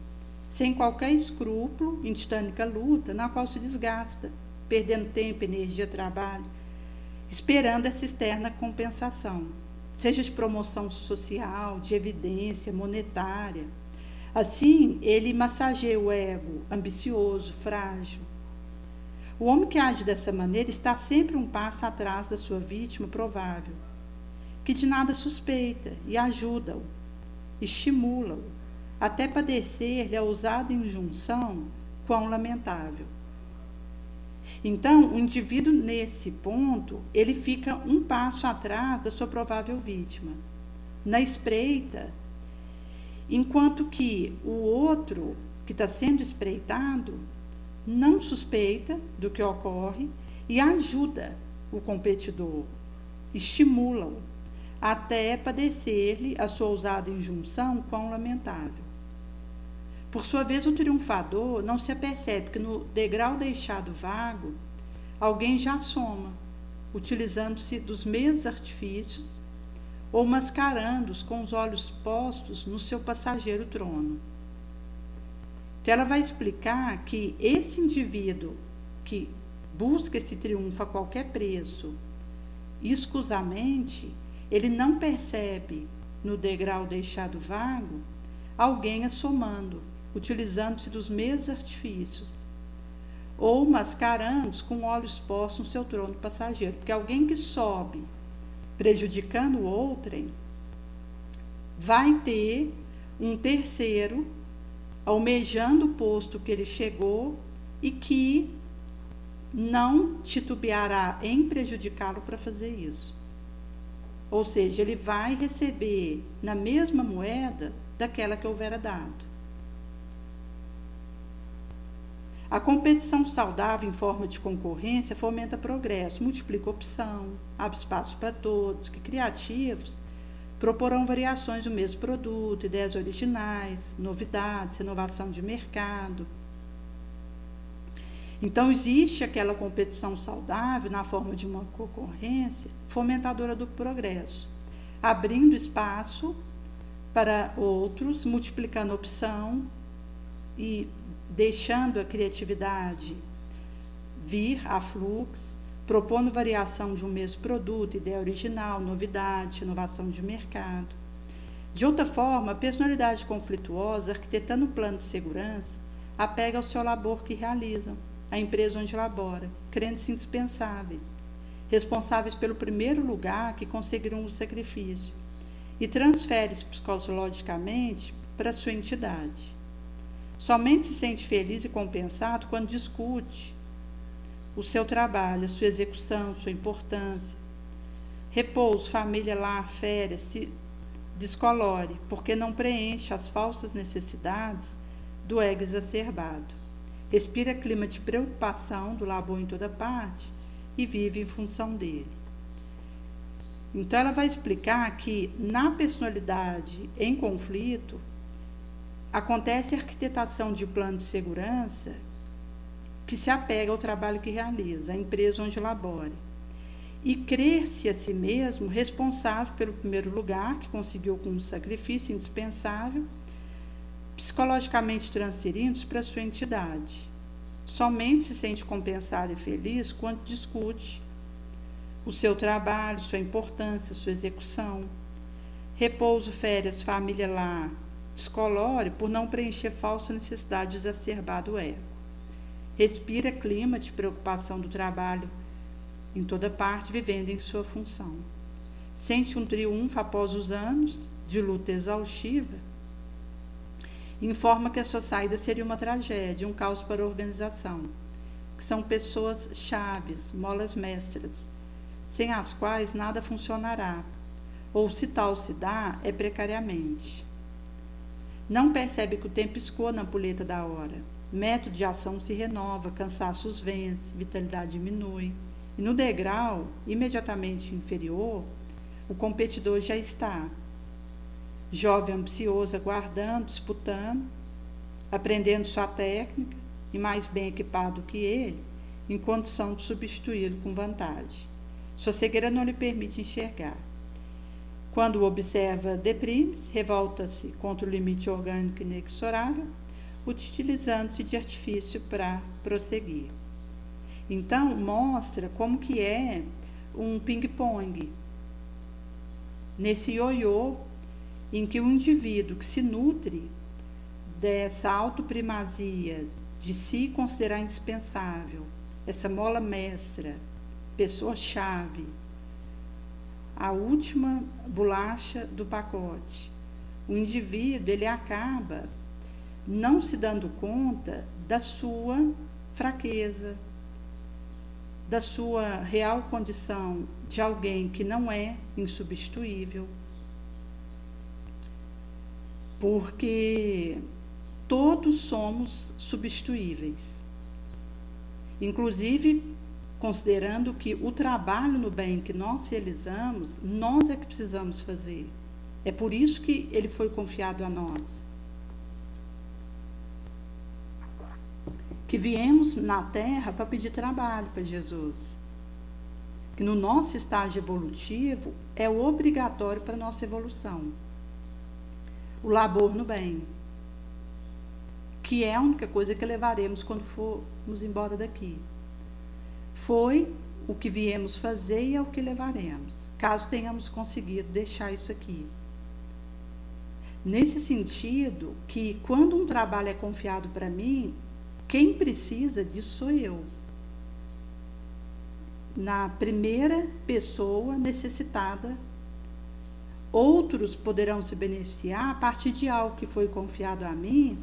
sem qualquer escrúpulo, em titânica luta, na qual se desgasta, perdendo tempo, energia, trabalho, esperando essa externa compensação, seja de promoção social, de evidência monetária. Assim, ele massageia o ego ambicioso, frágil. O homem que age dessa maneira está sempre um passo atrás da sua vítima provável, que de nada suspeita e ajuda-o, estimula-o, até padecer-lhe a ousada injunção, quão lamentável. Então, o indivíduo, nesse ponto, ele fica um passo atrás da sua provável vítima, na espreita, enquanto que o outro, que está sendo espreitado, não suspeita do que ocorre e ajuda o competidor, estimula-o, até padecer-lhe a sua ousada injunção, quão lamentável. Por sua vez, o triunfador não se apercebe que no degrau deixado vago, alguém já soma, utilizando-se dos mesmos artifícios ou mascarando-os com os olhos postos no seu passageiro trono. Então, ela vai explicar que esse indivíduo que busca esse triunfo a qualquer preço, escusamente, ele não percebe no degrau deixado vago alguém assomando, utilizando-se dos mesmos artifícios, ou mascarando-os com olhos postos no seu trono passageiro, porque alguém que sobe prejudicando o outrem vai ter um terceiro almejando o posto que ele chegou e que não titubeará em prejudicá-lo para fazer isso. Ou seja, ele vai receber na mesma moeda daquela que houvera dado. A competição saudável em forma de concorrência fomenta progresso, multiplica opção, abre espaço para todos, que criativos proporão variações do mesmo produto, ideias originais, novidades, renovação de mercado. Então, existe aquela competição saudável na forma de uma concorrência fomentadora do progresso, abrindo espaço para outros, multiplicando opção e deixando a criatividade vir a fluxo, propondo variação de um mesmo produto, ideia original, novidade, inovação de mercado. De outra forma, a personalidade conflituosa, arquitetando um plano de segurança, apega ao seu labor que realizam, à empresa onde labora, crendo-se indispensáveis, responsáveis pelo primeiro lugar que conseguiram o sacrifício, e transfere-se psicologicamente para a sua entidade. Somente se sente feliz e compensado quando discute o seu trabalho, a sua execução, sua importância. Repouso, família, lar, férias, se descolore, porque não preenche as falsas necessidades do ego exacerbado. Respira clima de preocupação do labor em toda parte e vive em função dele. Então, ela vai explicar que na personalidade em conflito acontece a arquitetação de plano de segurança que se apega ao trabalho que realiza, à empresa onde labora. e crer-se a si mesmo responsável pelo primeiro lugar, que conseguiu com um sacrifício indispensável, psicologicamente transferindo-se para sua entidade. Somente se sente compensado e feliz quando discute o seu trabalho, sua importância, sua execução. Repouso, férias, família lá, descolore por não preencher falsa necessidade exacerbada do ego. Respira clima de preocupação do trabalho em toda parte, vivendo em sua função. Sente um triunfo após os anos de luta exaustiva. Informa que a sua saída seria uma tragédia, um caos para a organização, que são pessoas chaves, molas mestras, sem as quais nada funcionará, ou se tal se dá, é precariamente. Não percebe que o tempo escoa na ampulheta da hora. Método de ação se renova, cansaços vence, vitalidade diminui. E no degrau imediatamente inferior, o competidor já está. Jovem ambicioso, aguardando, disputando, aprendendo sua técnica e mais bem equipado que ele, em condição de substituí-lo com vantagem. Sua cegueira não lhe permite enxergar. Quando o observa, deprime-se, revolta-se contra o limite orgânico inexorável, utilizando-se de artifício para prosseguir. Então, mostra como que é um ping-pong. Nesse ioiô, em que o indivíduo que se nutre dessa autoprimazia, de se considerar indispensável, essa mola mestra, pessoa-chave, a última bolacha do pacote, o indivíduo ele acaba não se dando conta da sua fraqueza, da sua real condição de alguém que não é insubstituível, porque todos somos substituíveis, inclusive considerando que o trabalho no bem que nós realizamos, nós é que precisamos fazer. É por isso que ele foi confiado a nós. Que viemos na Terra para pedir trabalho para Jesus. Que no nosso estágio evolutivo é obrigatório para a nossa evolução. O labor no bem. Que é a única coisa que levaremos quando formos embora daqui. Foi o que viemos fazer e é o que levaremos, caso tenhamos conseguido deixar isso aqui. Nesse sentido, que quando um trabalho é confiado para mim, quem precisa disso sou eu. Na primeira pessoa necessitada, outros poderão se beneficiar a partir de algo que foi confiado a mim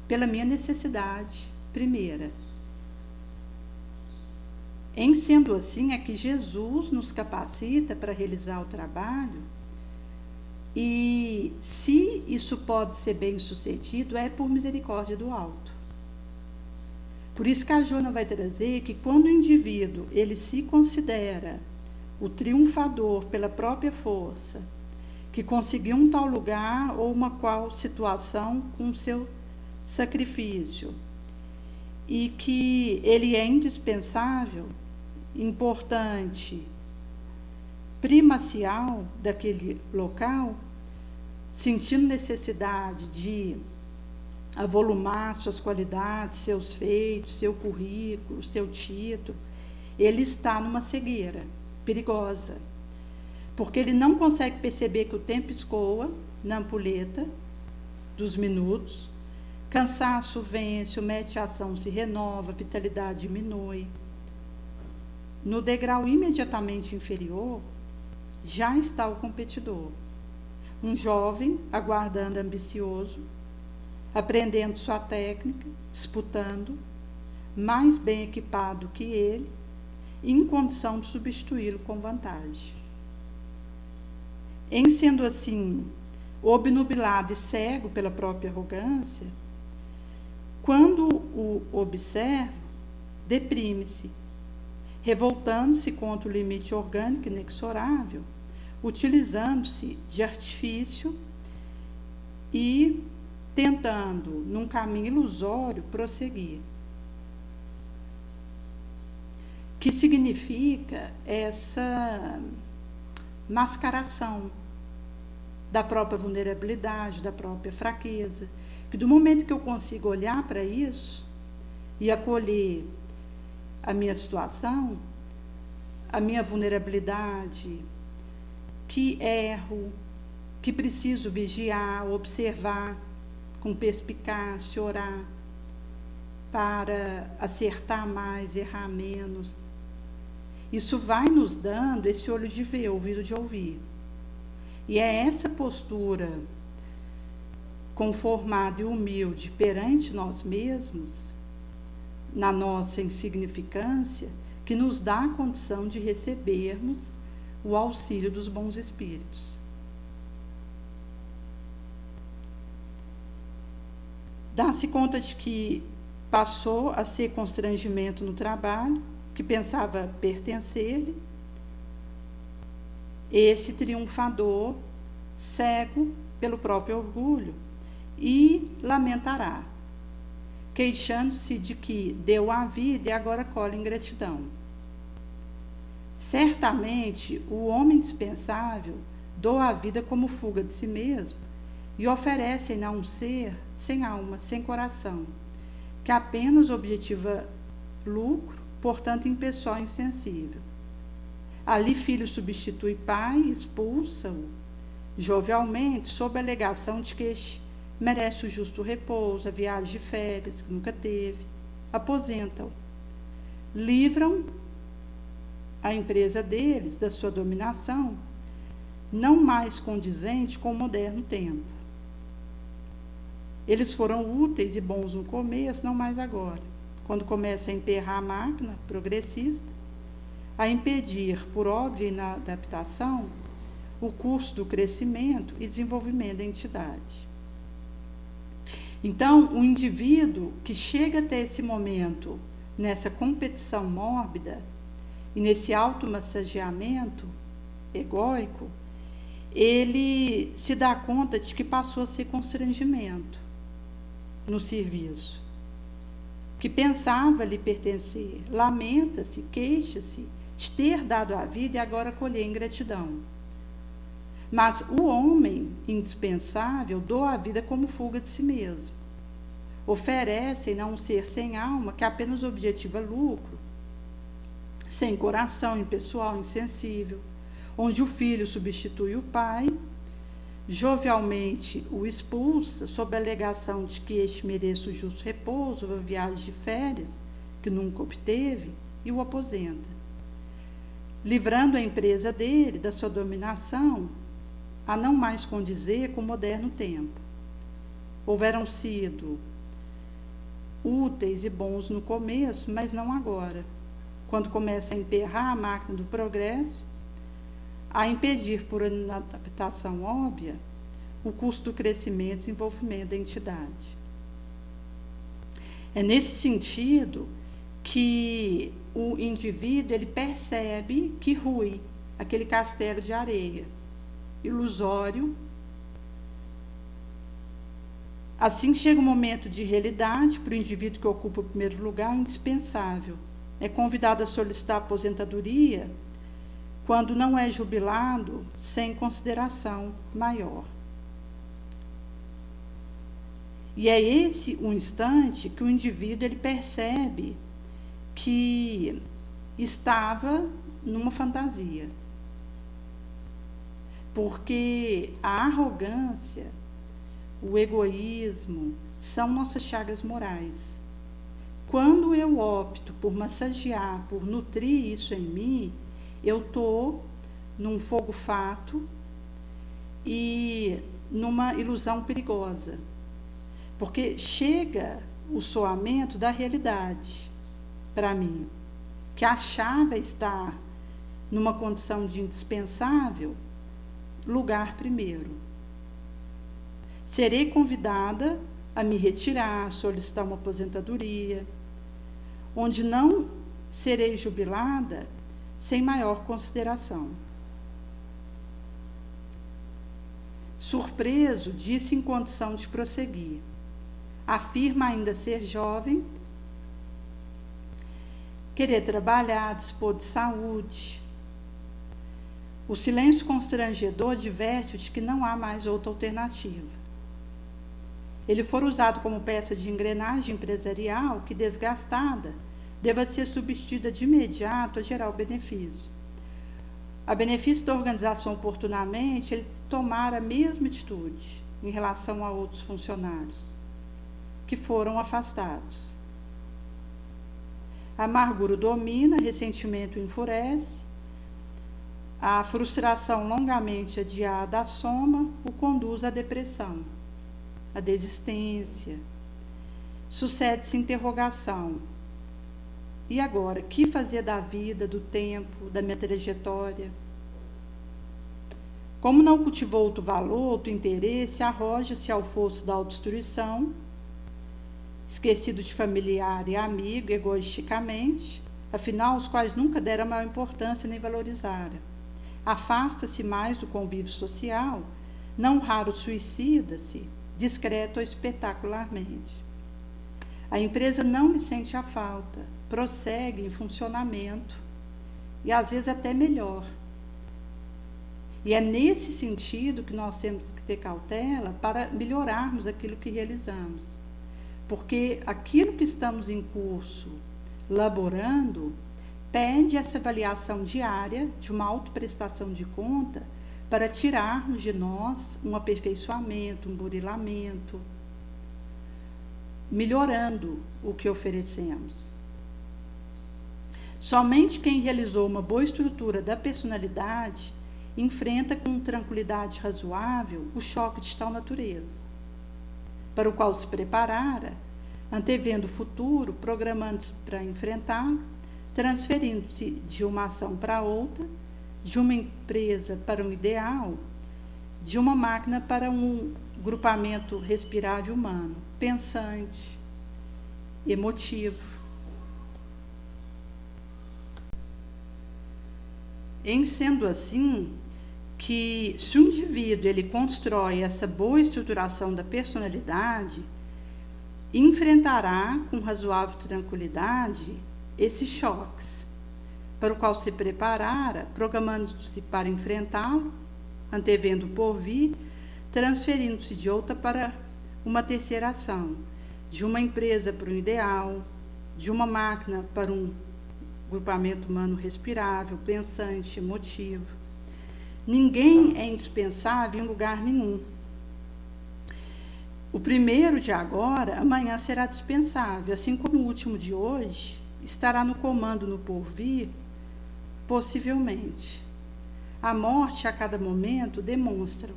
pela minha necessidade primeira. Em sendo assim, é que Jesus nos capacita para realizar o trabalho, e se isso pode ser bem sucedido, é por misericórdia do alto. Por isso que a Joana vai trazer que quando o indivíduo ele se considera o triunfador pela própria força, que conseguiu um tal lugar ou uma qual situação com seu sacrifício, e que ele é indispensável, importante, primacial daquele local, sentindo necessidade de avolumar suas qualidades, seus feitos, seu currículo, seu título, ele está numa cegueira perigosa, porque ele não consegue perceber que o tempo escoa na ampulheta dos minutos, cansaço vence, o método de ação se renova, a vitalidade diminui. No degrau imediatamente inferior, já está o competidor. Um jovem, aguardando, ambicioso, aprendendo sua técnica, disputando, mais bem equipado que ele, e em condição de substituí-lo com vantagem. Em sendo assim, obnubilado e cego pela própria arrogância, quando o observa, deprime-se, revoltando-se contra o limite orgânico inexorável, utilizando-se de artifício e tentando, num caminho ilusório, prosseguir. que significa essa mascaração da própria vulnerabilidade, da própria fraqueza, que do momento que eu consigo olhar para isso e acolher a minha situação, a minha vulnerabilidade, que erro, que preciso vigiar, observar com perspicácia, orar para acertar mais, errar menos. Isso vai nos dando esse olho de ver, ouvido de ouvir. E é essa postura conformada e humilde perante nós mesmos, na nossa insignificância, que nos dá a condição de recebermos o auxílio dos bons espíritos. Dá-se conta de que passou a ser constrangimento no trabalho, que pensava pertencer-lhe, esse triunfador, cego pelo próprio orgulho, e lamentará, queixando-se de que deu a vida e agora colhe ingratidão. Certamente, o homem dispensável doa a vida como fuga de si mesmo e oferecem-na um ser sem alma, sem coração, que apenas objetiva lucro, portanto impessoal e insensível. Ali filho substitui pai, expulsa-o jovialmente, sob a alegação de que este merece o justo repouso, a viagem de férias, que nunca teve, aposenta-o. Livram a empresa deles da sua dominação, não mais condizente com o moderno tempo. Eles foram úteis e bons no começo, não mais agora, quando começa a emperrar a máquina progressista, a impedir, por óbvia inadaptação, o curso do crescimento e desenvolvimento da entidade. Então, o indivíduo que chega até esse momento, nessa competição mórbida e nesse automassageamento egóico, ele se dá conta de que passou a ser constrangimento no serviço, que pensava lhe pertencer, lamenta-se, queixa-se de ter dado a vida e agora colher ingratidão. Mas o homem indispensável doa a vida como fuga de si mesmo. Oferecem a um ser sem alma que apenas objetiva lucro, sem coração, impessoal, insensível, onde o filho substitui o pai, jovialmente o expulsa, sob a alegação de que este mereça o justo repouso, uma viagem de férias, que nunca obteve, e o aposenta, livrando a empresa dele da sua dominação, a não mais condizer com o moderno tempo. Houveram sido úteis e bons no começo, mas não agora, quando começa a emperrar a máquina do progresso, a impedir, por inadaptação óbvia, o curso do crescimento e desenvolvimento da entidade. É nesse sentido que o indivíduo ele percebe que rui aquele castelo de areia, ilusório. Assim chega o momento de realidade para o indivíduo que ocupa o primeiro lugar, indispensável. É convidado a solicitar aposentadoria quando não é jubilado sem consideração maior. E é esse o instante que o indivíduo ele percebe que estava numa fantasia. Porque a arrogância, o egoísmo são nossas chagas morais. Quando eu opto por massagear, por nutrir isso em mim, eu estou num fogo fato e numa ilusão perigosa. Porque chega o soamento da realidade para mim, que achava estar numa condição de indispensável lugar primeiro. Serei convidada a me retirar, solicitar uma aposentadoria, onde não serei jubilada sem maior consideração. Surpreso, disse em condição de prosseguir. Afirma ainda ser jovem querer trabalhar, dispor de saúde. O silêncio constrangedor adverte de que não há mais outra alternativa. Ele for usado como peça de engrenagem empresarial que, desgastada, deva ser substituída de imediato a gerar o benefício. A benefício da organização oportunamente, ele tomar a mesma atitude em relação a outros funcionários que foram afastados. A amargura domina, ressentimento enfurece, a frustração longamente adiada assoma, o conduz à depressão, à desistência. Sucede-se interrogação. E agora, o que fazer da vida, do tempo, da minha trajetória? Como não cultivou outro valor, outro interesse, arroja-se ao fosso da autodestruição, esquecido de familiar e amigo, egoisticamente, afinal, os quais nunca deram maior importância nem valorizaram. Afasta-se mais do convívio social, não raro suicida-se, discreto ou espetacularmente. A empresa não lhe sente a falta, prossegue em funcionamento e às vezes até melhor. E é nesse sentido que nós temos que ter cautela para melhorarmos aquilo que realizamos. Porque aquilo que estamos em curso, laborando, pede essa avaliação diária de uma autoprestação de conta para tirarmos de nós um aperfeiçoamento, um burilamento, melhorando o que oferecemos. Somente quem realizou uma boa estrutura da personalidade enfrenta com tranquilidade razoável o choque de tal natureza, para o qual se preparara, antevendo o futuro, programando-se para enfrentá-lo, transferindo-se de uma ação para outra, de uma empresa para um ideal, de uma máquina para um grupamento respirável humano, pensante, emotivo. Em sendo assim, que se o indivíduo ele constrói essa boa estruturação da personalidade, enfrentará com razoável tranquilidade esses choques, para o qual se preparara, programando-se para enfrentá-lo, antevendo o porvir, transferindo-se de outra para uma terceira ação, de uma empresa para um ideal, de uma máquina para um grupamento humano respirável, pensante, emotivo. Ninguém é indispensável em lugar nenhum. O primeiro de agora, amanhã será dispensável, assim como o último de hoje estará no comando no porvir, possivelmente. A morte a cada momento demonstra.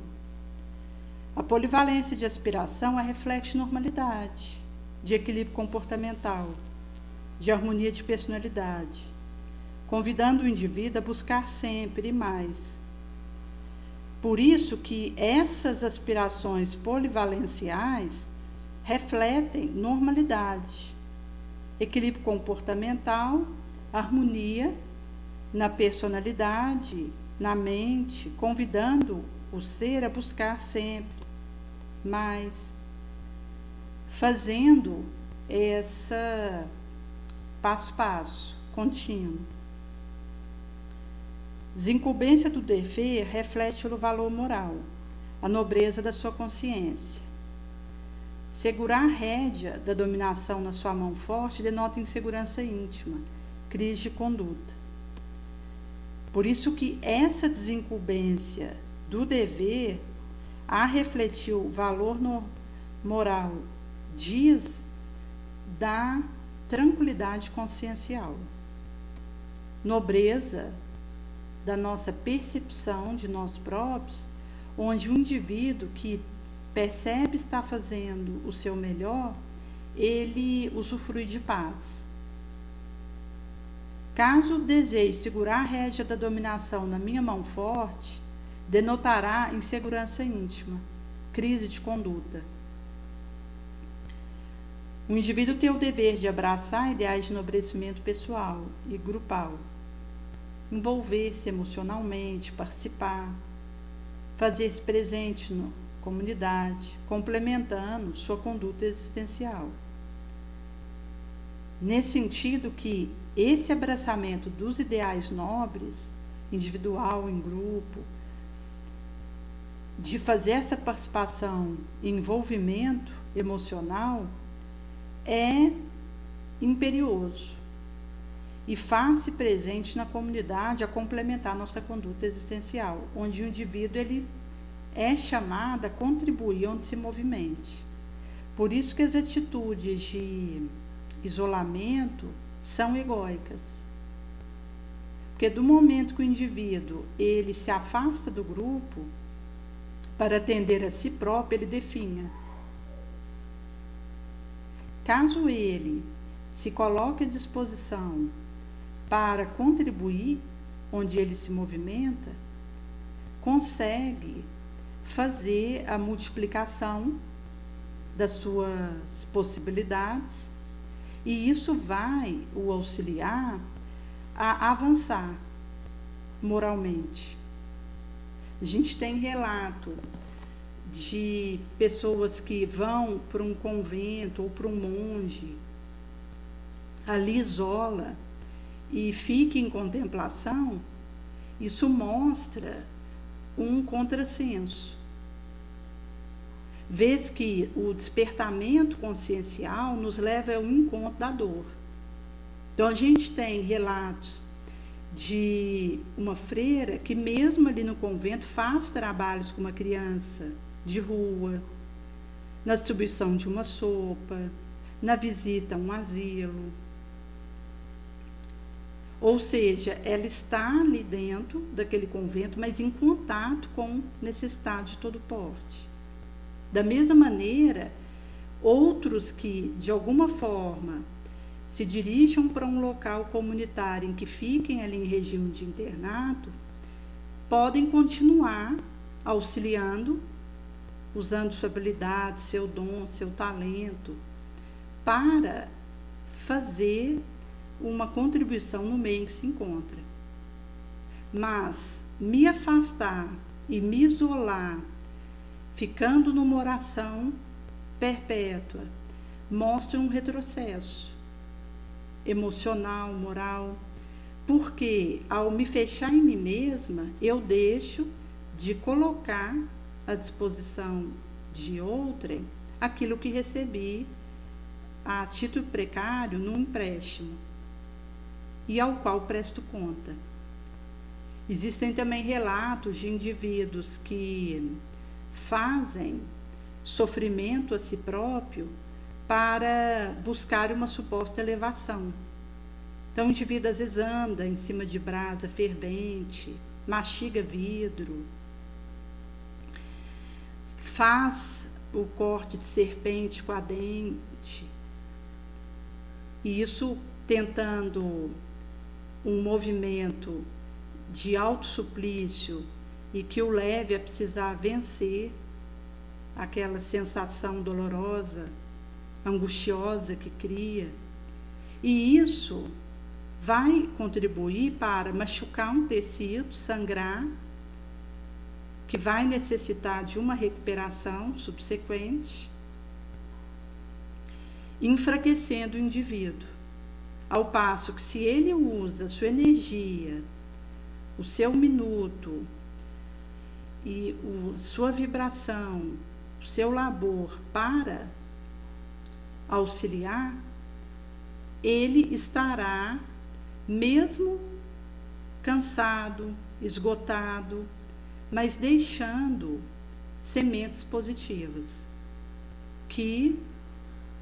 A polivalência de aspiração é reflexo de normalidade, de equilíbrio comportamental, de harmonia de personalidade, convidando o indivíduo a buscar sempre mais. Por isso que essas aspirações polivalenciais refletem normalidade, equilíbrio comportamental, harmonia na personalidade, na mente, convidando o ser a buscar sempre mais, fazendo essa passo a passo, contínuo. Desincumbência do dever reflete o valor moral, a nobreza da sua consciência. Segurar a rédea da dominação na sua mão forte denota insegurança íntima, crise de conduta. Por isso que essa desincumbência do dever a refletir o valor moral diz da tranquilidade consciencial, nobreza da nossa percepção de nós próprios, onde o indivíduo que percebe estar fazendo o seu melhor, ele usufrui de paz. Caso deseje segurar a rédea da dominação na minha mão forte, denotará insegurança íntima, crise de conduta. O indivíduo tem o dever de abraçar ideais de enobrecimento pessoal e grupal, envolver-se emocionalmente, participar, fazer-se presente na comunidade, complementando sua conduta existencial. Nesse sentido que esse abraçamento dos ideais nobres, individual, em grupo, de fazer essa participação e envolvimento emocional, é imperioso e faz-se presente na comunidade a complementar nossa conduta existencial, onde o indivíduo ele é chamado a contribuir onde se movimente. Por isso que as atitudes de isolamento são egóicas. Porque do momento que o indivíduo ele se afasta do grupo para atender a si próprio, ele definha. Caso ele se coloque à disposição para contribuir onde ele se movimenta, consegue fazer a multiplicação das suas possibilidades e isso vai o auxiliar a avançar moralmente. A gente tem relato de pessoas que vão para um convento ou para um monge, ali isola e fica em contemplação. Isso mostra um contrassenso. Vês que o despertamento consciencial nos leva ao encontro da dor. Então, a gente tem relatos de uma freira que, mesmo ali no convento, faz trabalhos com uma criança de rua, na distribuição de uma sopa, na visita a um asilo. Ou seja, ela está ali dentro daquele convento, mas em contato com necessitados de todo porte. Da mesma maneira, outros que, de alguma forma, se dirijam para um local comunitário em que fiquem ali em regime de internato, podem continuar auxiliando, usando sua habilidade, seu dom, seu talento, para fazer uma contribuição no meio em que se encontra. Mas me afastar e me isolar, ficando numa oração perpétua, mostra um retrocesso emocional, moral, porque ao me fechar em mim mesma, eu deixo de colocar à disposição de outrem aquilo que recebi a título precário num empréstimo e ao qual presto conta. Existem também relatos de indivíduos que fazem sofrimento a si próprio para buscar uma suposta elevação. Então, o indivíduo às vezes anda em cima de brasa fervente, mastiga vidro, faz o corte de serpente com a dente, e isso tentando um movimento de autossuplício e que o leve a precisar vencer aquela sensação dolorosa, angustiosa que cria. E isso vai contribuir para machucar um tecido, sangrar, que vai necessitar de uma recuperação subsequente, enfraquecendo o indivíduo. Ao passo que, se ele usa sua energia, o seu minuto e sua vibração, o seu labor para auxiliar, ele estará, mesmo cansado, esgotado, mas deixando sementes positivas que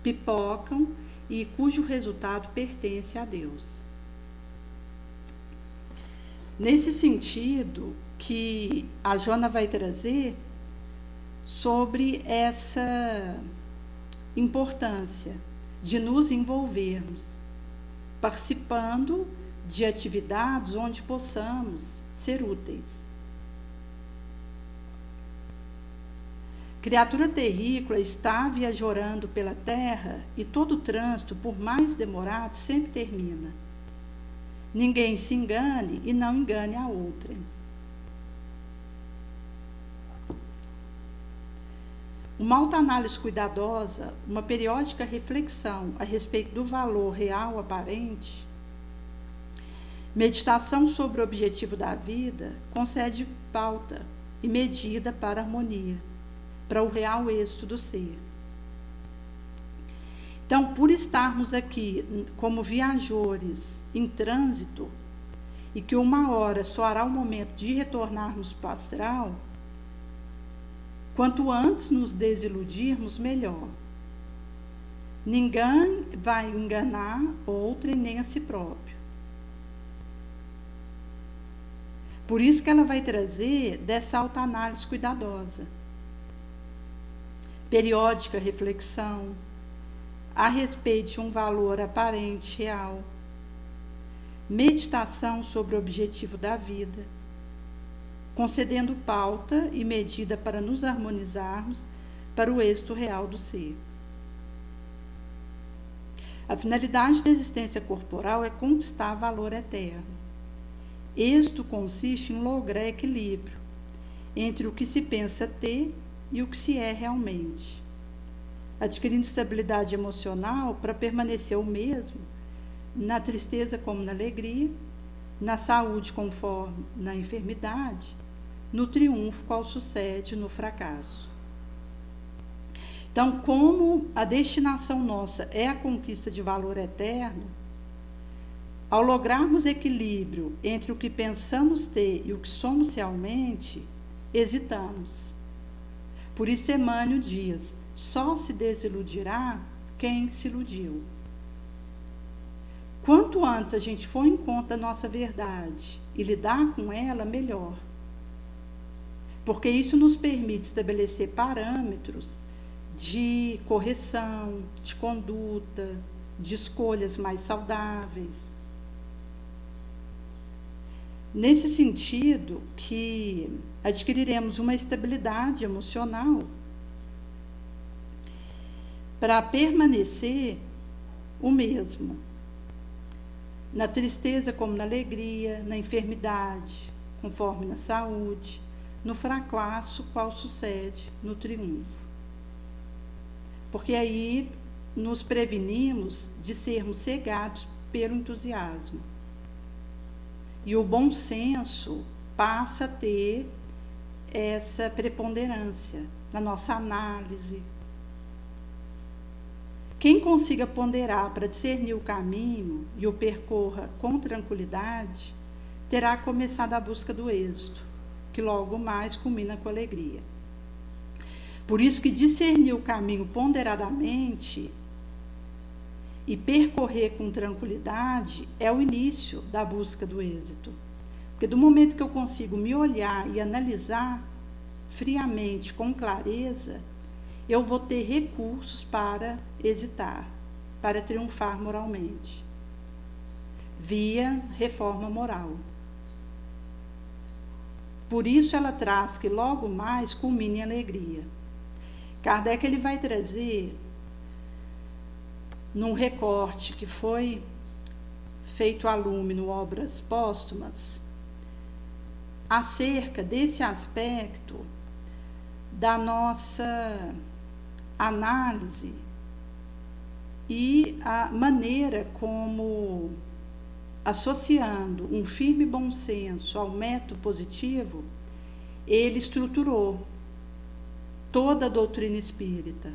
pipocam e cujo resultado pertence a Deus. Nesse sentido que a Joana vai trazer sobre essa importância de nos envolvermos, participando de atividades onde possamos ser úteis. Criatura terrícola está viajorando pela terra e todo trânsito, por mais demorado, sempre termina. Ninguém se engane e não engane a outrem. Uma autoanálise cuidadosa, uma periódica reflexão a respeito do valor real aparente, Meditação sobre o objetivo da vida concede pauta e medida para a harmonia, para o real êxito do ser. Então, por estarmos aqui como viajores em trânsito, e que uma hora soará o momento de retornarmos para o astral, quanto antes nos desiludirmos, melhor. Ninguém vai enganar outrem nem a si próprio. Por isso que ela vai trazer dessa autoanálise cuidadosa, periódica reflexão a respeito de um valor aparente real, meditação sobre o objetivo da vida, concedendo pauta e medida para nos harmonizarmos para o êxito real do ser. A finalidade da existência corporal é conquistar valor eterno. Êxito consiste em lograr equilíbrio entre o que se pensa ter e o que se é realmente, adquirindo estabilidade emocional para permanecer o mesmo na tristeza como na alegria, na saúde conforme na enfermidade, no triunfo qual sucede no fracasso. Então, como a destinação nossa é a conquista de valor eterno, ao lograrmos equilíbrio entre o que pensamos ter e o que somos realmente, hesitamos. Por isso Emmanuel diz, só se desiludirá quem se iludiu. Quanto antes a gente for em conta da nossa verdade e lidar com ela, melhor. Porque isso nos permite estabelecer parâmetros de correção, de conduta, de escolhas mais saudáveis. Nesse sentido que adquiriremos uma estabilidade emocional para permanecer o mesmo, na tristeza como na alegria, na enfermidade, conforme na saúde, no fracasso, qual sucede no triunfo. Porque aí nos prevenimos de sermos cegados pelo entusiasmo. E o bom senso passa a ter essa preponderância na nossa análise. Quem consiga ponderar para discernir o caminho e o percorra com tranquilidade, terá começado a busca do êxito, que logo mais culmina com alegria. Por isso que discernir o caminho ponderadamente e percorrer com tranquilidade é o início da busca do êxito. Porque do momento que eu consigo me olhar e analisar friamente, com clareza, eu vou ter recursos para hesitar, para triunfar moralmente, via reforma moral. Por isso ela traz que logo mais culmine em alegria. Kardec ele vai trazer, num recorte que foi feito a lume no Obras Póstumas, acerca desse aspecto da nossa análise e a maneira como, associando um firme bom senso ao método positivo, ele estruturou toda a doutrina espírita.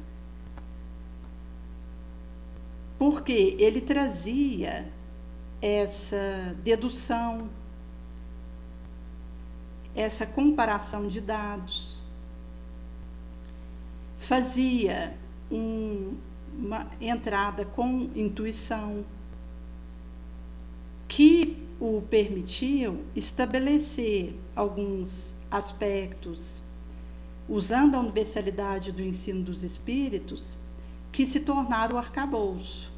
Porque ele trazia essa dedução, essa comparação de dados, fazia uma entrada com intuição, que o permitiu estabelecer alguns aspectos, usando a universalidade do ensino dos espíritos, que se tornaram o arcabouço.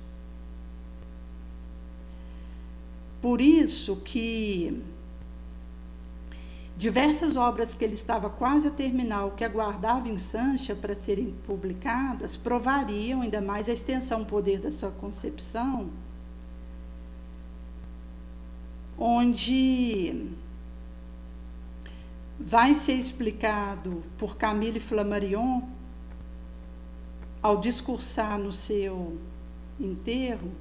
Por isso que diversas obras que ele estava quase a terminar, o que aguardava em Sancha para serem publicadas, provariam ainda mais a extensão, o poder da sua concepção, onde vai ser explicado por Camille Flammarion, ao discursar no seu enterro,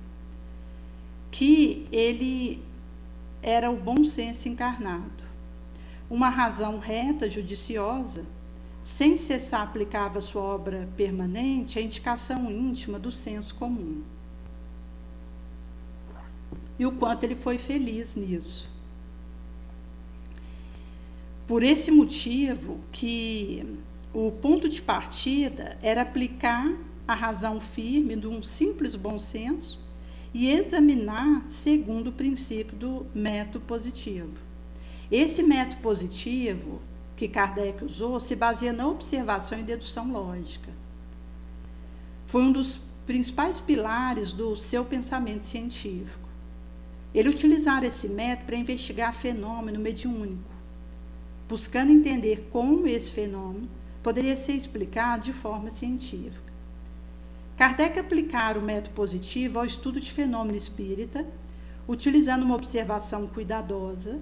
que ele era o bom senso encarnado. Uma razão reta, judiciosa, sem cessar aplicava sua obra permanente à indicação íntima do senso comum. E o quanto ele foi feliz nisso. Por esse motivo que o ponto de partida era aplicar a razão firme de um simples bom senso e examinar segundo o princípio do método positivo. Esse método positivo que Kardec usou se baseia na observação e dedução lógica. Foi um dos principais pilares do seu pensamento científico. Ele utilizara esse método para investigar fenômeno mediúnico, buscando entender como esse fenômeno poderia ser explicado de forma científica. Kardec aplicara o método positivo ao estudo de fenômeno espírita, utilizando uma observação cuidadosa,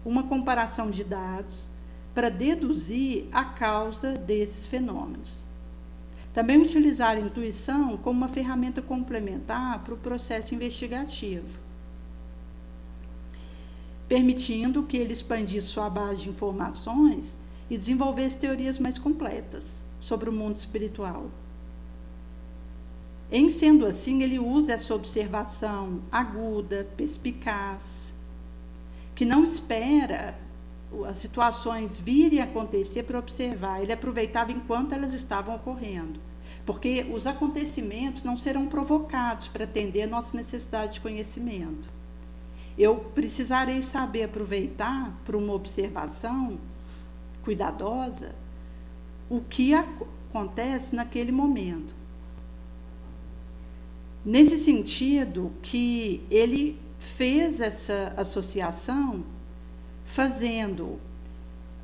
uma comparação de dados, para deduzir a causa desses fenômenos. Também utilizar a intuição como uma ferramenta complementar para o processo investigativo, permitindo que ele expandisse sua base de informações e desenvolvesse teorias mais completas sobre o mundo espiritual. Em sendo assim, ele usa essa observação aguda, perspicaz, que não espera as situações virem a acontecer para observar. Ele aproveitava enquanto elas estavam ocorrendo, porque os acontecimentos não serão provocados para atender a nossa necessidade de conhecimento. Eu precisarei saber aproveitar para uma observação cuidadosa o que acontece naquele momento. Nesse sentido que ele fez essa associação, fazendo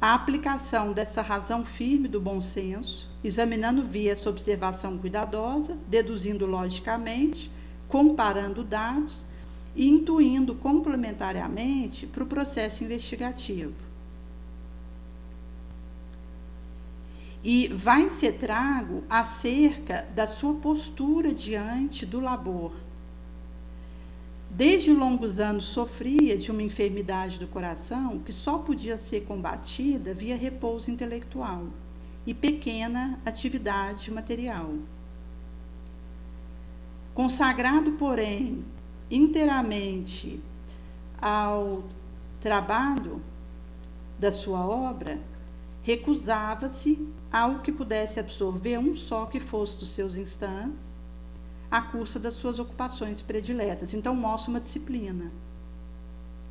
a aplicação dessa razão firme do bom senso, examinando via essa observação cuidadosa, deduzindo logicamente, comparando dados e intuindo complementariamente para o processo investigativo. E vai ser trago acerca da sua postura diante do labor. Desde longos anos sofria de uma enfermidade do coração que só podia ser combatida via repouso intelectual e pequena atividade material. Consagrado, porém, inteiramente ao trabalho da sua obra, recusava-se ao que pudesse absorver um só que fosse dos seus instantes, à custa das suas ocupações prediletas. Então, mostra uma disciplina.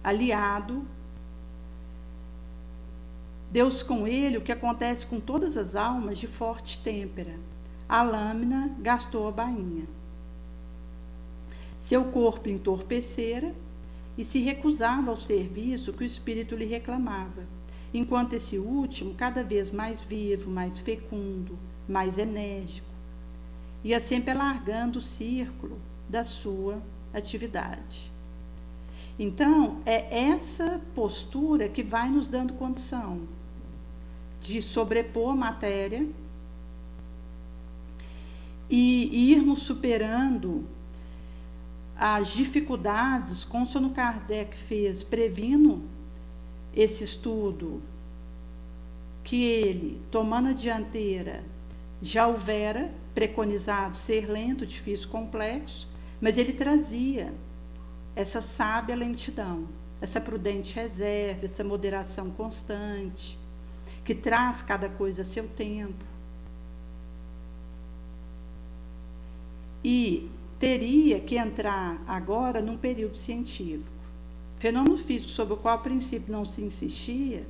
Aliado, Deus com ele, o que acontece com todas as almas de forte têmpera. A lâmina gastou a bainha. Seu corpo entorpecera e se recusava ao serviço que o espírito lhe reclamava, enquanto esse último, cada vez mais vivo, mais fecundo, mais enérgico, ia sempre alargando o círculo da sua atividade. Então, é essa postura que vai nos dando condição de sobrepor a matéria e irmos superando as dificuldades, conforme Kardec fez, previndo esse estudo, que ele, tomando a dianteira, já houvera preconizado ser lento, difícil, complexo, mas ele trazia essa sábia lentidão, essa prudente reserva, essa moderação constante, que traz cada coisa a seu tempo. E teria que entrar agora num período científico. Fenômeno físico sobre o qual, a princípio, não se insistia,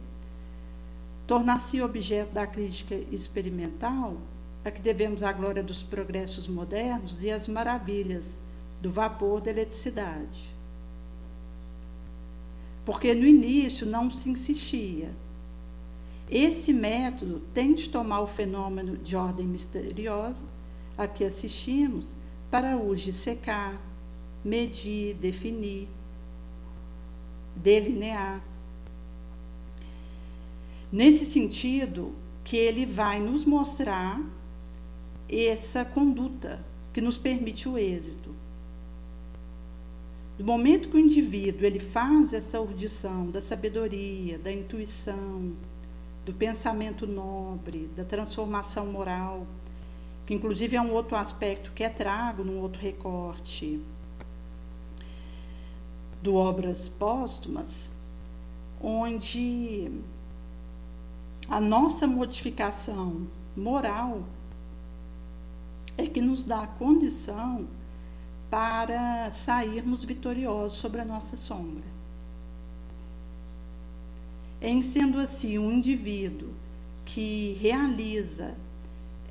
tornar-se objeto da crítica experimental, a que devemos a glória dos progressos modernos e as maravilhas do vapor da eletricidade. Porque no início não se insistia. Esse método tem de tomar o fenômeno de ordem misteriosa a que assistimos para o dissecar, medir, definir, delinear. Nesse sentido que ele vai nos mostrar essa conduta que nos permite o êxito. Do momento que o indivíduo ele faz essa audição da sabedoria, da intuição, do pensamento nobre, da transformação moral, que inclusive é um outro aspecto que é trago num outro recorte do Obras Póstumas, onde a nossa modificação moral é que nos dá a condição para sairmos vitoriosos sobre a nossa sombra. Em sendo assim, um indivíduo que realiza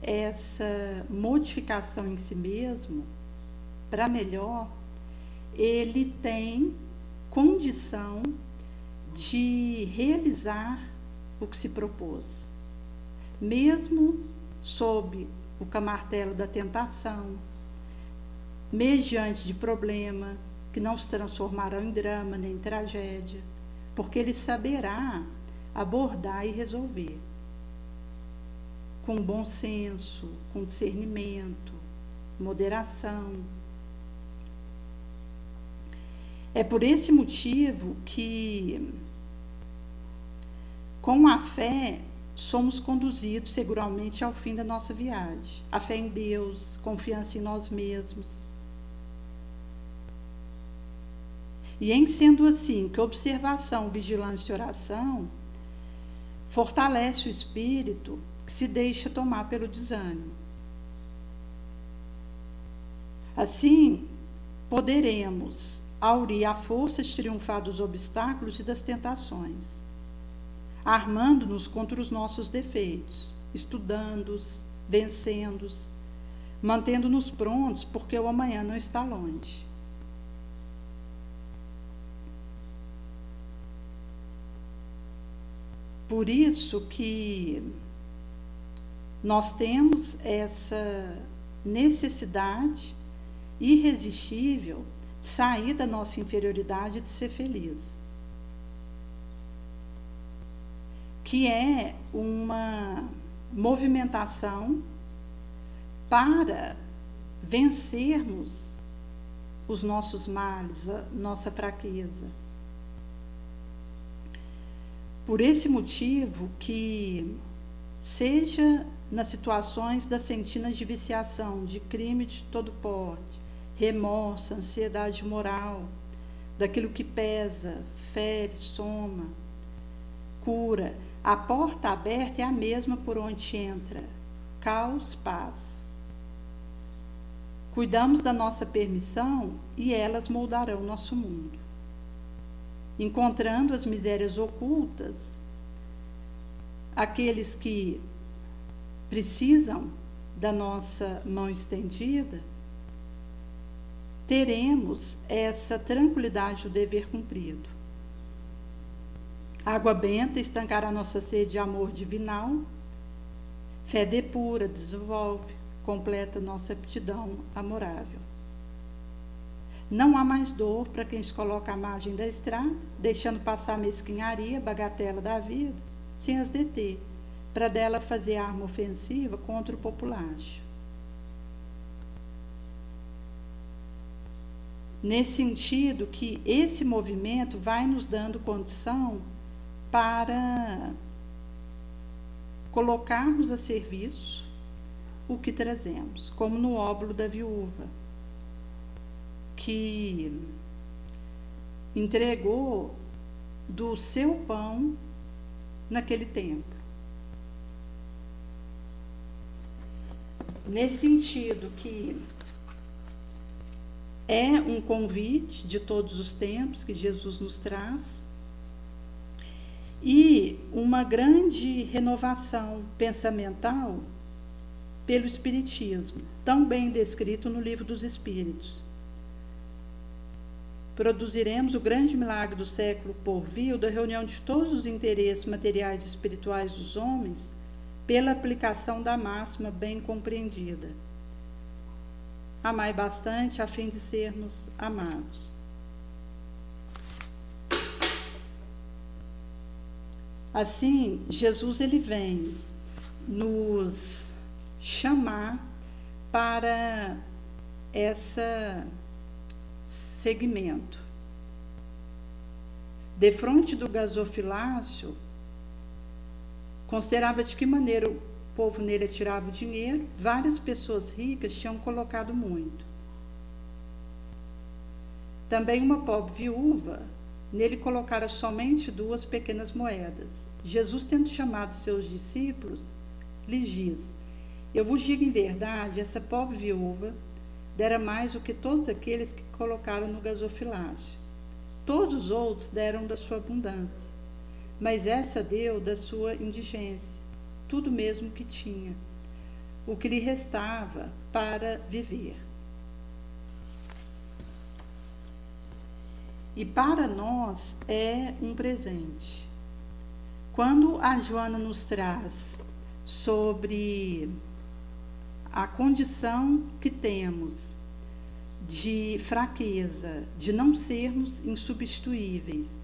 essa modificação em si mesmo, para melhor, ele tem condição de realizar o que se propôs, mesmo sob o camartelo da tentação, mediante de problema que não se transformarão em drama nem em tragédia, porque ele saberá abordar e resolver com bom senso, com discernimento, moderação. É por esse motivo que, com a fé, somos conduzidos seguramente ao fim da nossa viagem. A fé em Deus, confiança em nós mesmos. E em sendo assim, que observação, vigilância e oração fortalece o espírito que se deixa tomar pelo desânimo. Assim, poderemos aurir a força de triunfar dos obstáculos e das tentações, armando-nos contra os nossos defeitos, estudando-os, vencendo-os, mantendo-nos prontos, porque o amanhã não está longe. Por isso que nós temos essa necessidade irresistível de sair da nossa inferioridade e de ser feliz, que é uma movimentação para vencermos os nossos males, a nossa fraqueza. Por esse motivo que, seja nas situações das sentinas de viciação, de crime de todo porte, remorso, ansiedade moral, daquilo que pesa, fere, soma, cura, a porta aberta é a mesma por onde entra, caos, paz. Cuidamos da nossa permissão e elas moldarão nosso mundo. Encontrando as misérias ocultas, aqueles que precisam da nossa mão estendida, teremos essa tranquilidade do dever cumprido. Água benta estancará nossa sede de amor divinal, fé depura, desenvolve, completa nossa aptidão amorável. Não há mais dor para quem se coloca à margem da estrada, deixando passar a mesquinharia, bagatela da vida, sem as deter, para dela fazer arma ofensiva contra o populacho. Nesse sentido que esse movimento vai nos dando condição para colocarmos a serviço o que trazemos, como no óbolo da viúva, que entregou do seu pão naquele tempo. Nesse sentido que é um convite de todos os tempos que Jesus nos traz e uma grande renovação pensamental pelo Espiritismo, tão bem descrito no Livro dos Espíritos. Produziremos o grande milagre do século por vir da reunião de todos os interesses materiais e espirituais dos homens pela aplicação da máxima bem compreendida. Amai bastante a fim de sermos amados. Assim, Jesus ele vem nos chamar para essa segmento. Defronte do gasofilácio, considerava de que maneira o povo nele tirava o dinheiro. Várias pessoas ricas tinham colocado muito. Também uma pobre viúva, nele colocara somente 2 pequenas moedas. Jesus, tendo chamado seus discípulos, lhes diz: eu vos digo em verdade, essa pobre viúva dera mais do que todos aqueles que colocaram no gasofilácio. Todos os outros deram da sua abundância, mas essa deu da sua indigência, tudo mesmo que tinha, o que lhe restava para viver. E para nós é um presente. Quando a Joana nos traz sobre a condição que temos de fraqueza, de não sermos insubstituíveis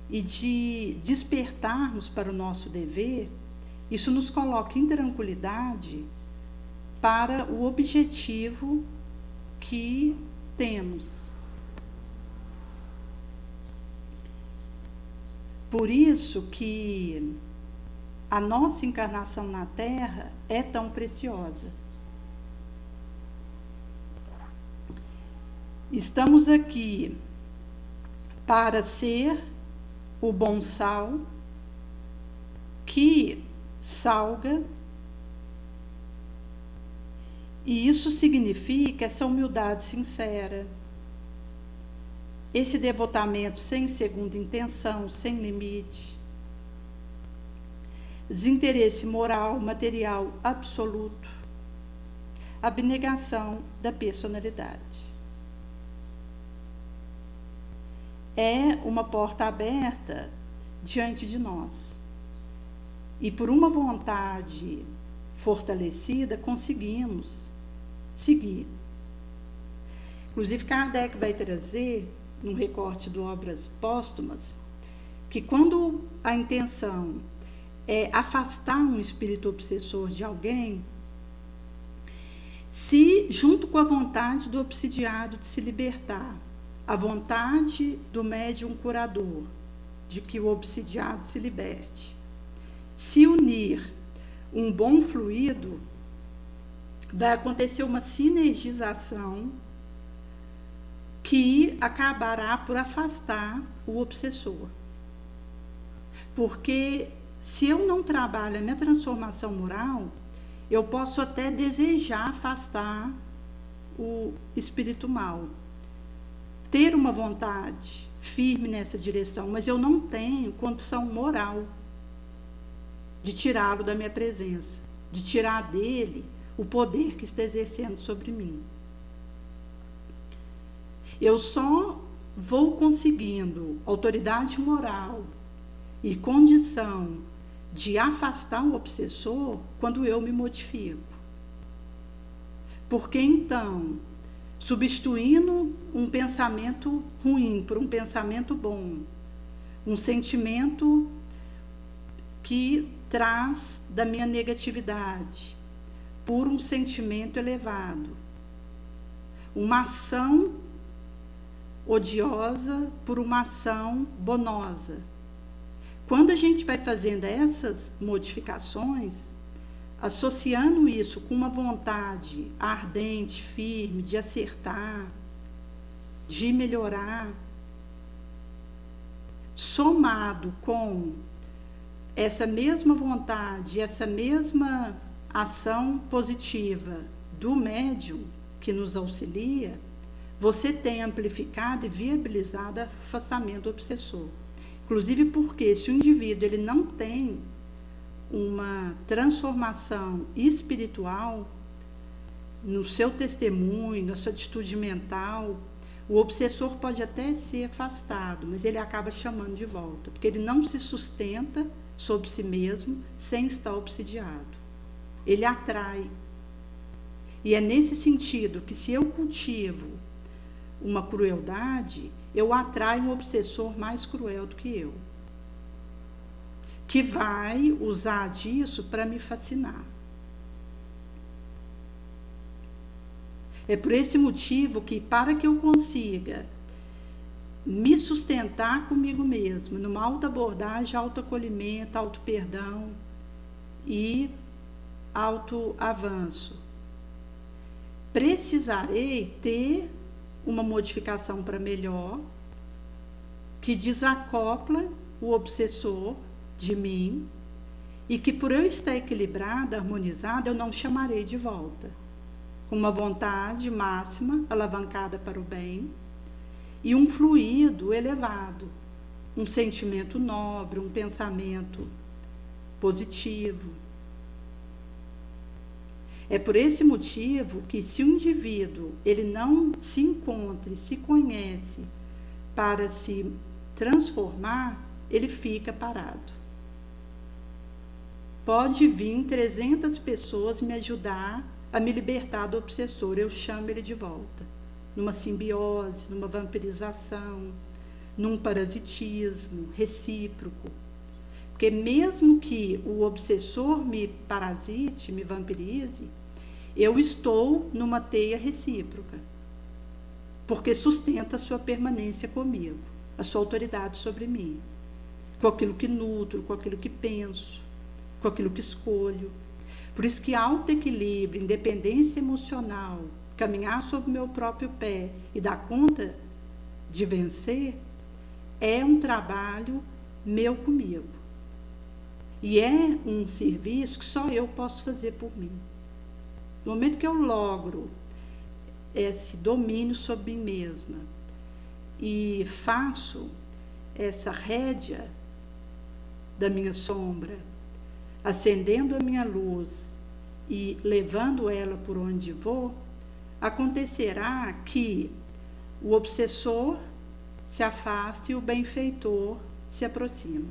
e de despertarmos para o nosso dever, isso nos coloca em tranquilidade para o objetivo que temos. Por isso que a nossa encarnação na Terra é tão preciosa. Estamos aqui para ser o bom sal que salga, e isso significa essa humildade sincera, esse devotamento sem segunda intenção, sem limite, desinteresse moral, material absoluto, abnegação da personalidade. É uma porta aberta diante de nós. E por uma vontade fortalecida, conseguimos seguir. Inclusive, Kardec vai trazer, num recorte do Obras Póstumas, que quando a intenção é afastar um espírito obsessor de alguém, se junto com a vontade do obsidiado de se libertar, a vontade do médium curador de que o obsidiado se liberte, se unir um bom fluido, vai acontecer uma sinergização que acabará por afastar o obsessor. Porque se eu não trabalho a minha transformação moral, eu posso até desejar afastar o espírito mau, ter uma vontade firme nessa direção, mas eu não tenho condição moral de tirá-lo da minha presença, de tirar dele o poder que está exercendo sobre mim. Eu só vou conseguindo autoridade moral e condição de afastar o obsessor quando eu me modifico. Porque então, substituindo um pensamento ruim por um pensamento bom, um sentimento que traz da minha negatividade por um sentimento elevado, uma ação odiosa por uma ação bonosa. Quando a gente vai fazendo essas modificações, associando isso com uma vontade ardente, firme, de acertar, de melhorar, somado com essa mesma vontade, essa mesma ação positiva do médium que nos auxilia, você tem amplificado e viabilizado o afastamento do obsessor. Inclusive porque se o indivíduo ele não tem uma transformação espiritual no seu testemunho, na sua atitude mental, o obsessor pode até ser afastado, mas ele acaba chamando de volta, porque ele não se sustenta sobre si mesmo sem estar obsidiado. Ele atrai. E é nesse sentido que se eu cultivo uma crueldade, eu atraio um obsessor mais cruel do que eu, que vai usar disso para me fascinar. É por esse motivo que, para que eu consiga me sustentar comigo mesmo, numa autoabordagem, autoacolhimento, autoperdão e autoavanço, precisarei ter uma modificação para melhor, que desacopla o obsessor de mim, e que por eu estar equilibrada, harmonizada, eu não chamarei de volta, com uma vontade máxima, alavancada para o bem, e um fluido elevado, um sentimento nobre, um pensamento positivo. É por esse motivo que, se o indivíduo ele não se encontra e se conhece para se transformar, ele fica parado. Pode vir 300 pessoas me ajudar a me libertar do obsessor, eu chamo ele de volta, numa simbiose, numa vampirização, num parasitismo recíproco. Porque mesmo que o obsessor me parasite, me vampirize, eu estou numa teia recíproca, porque sustenta a sua permanência comigo, a sua autoridade sobre mim, com aquilo que nutro, com aquilo que penso, com aquilo que escolho. Por isso que autoequilíbrio, independência emocional, caminhar sobre o meu próprio pé e dar conta de vencer, é um trabalho meu comigo. E é um serviço que só eu posso fazer por mim. No momento que eu logro esse domínio sobre mim mesma e faço essa rédea da minha sombra, acendendo a minha luz e levando ela por onde vou, acontecerá que o obsessor se afasta e o benfeitor se aproxima.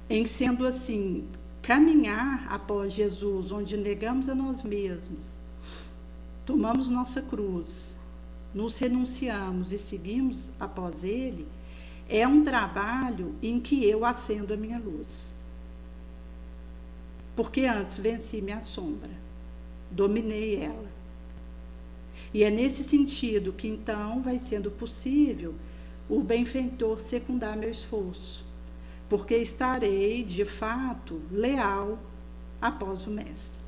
Em sendo assim, caminhar após Jesus, onde negamos a nós mesmos, tomamos nossa cruz, nos renunciamos e seguimos após Ele, é um trabalho em que eu acendo a minha luz. Porque antes venci minha sombra, dominei ela. E é nesse sentido que então vai sendo possível o benfeitor secundar meu esforço, porque estarei, de fato, leal após o Mestre.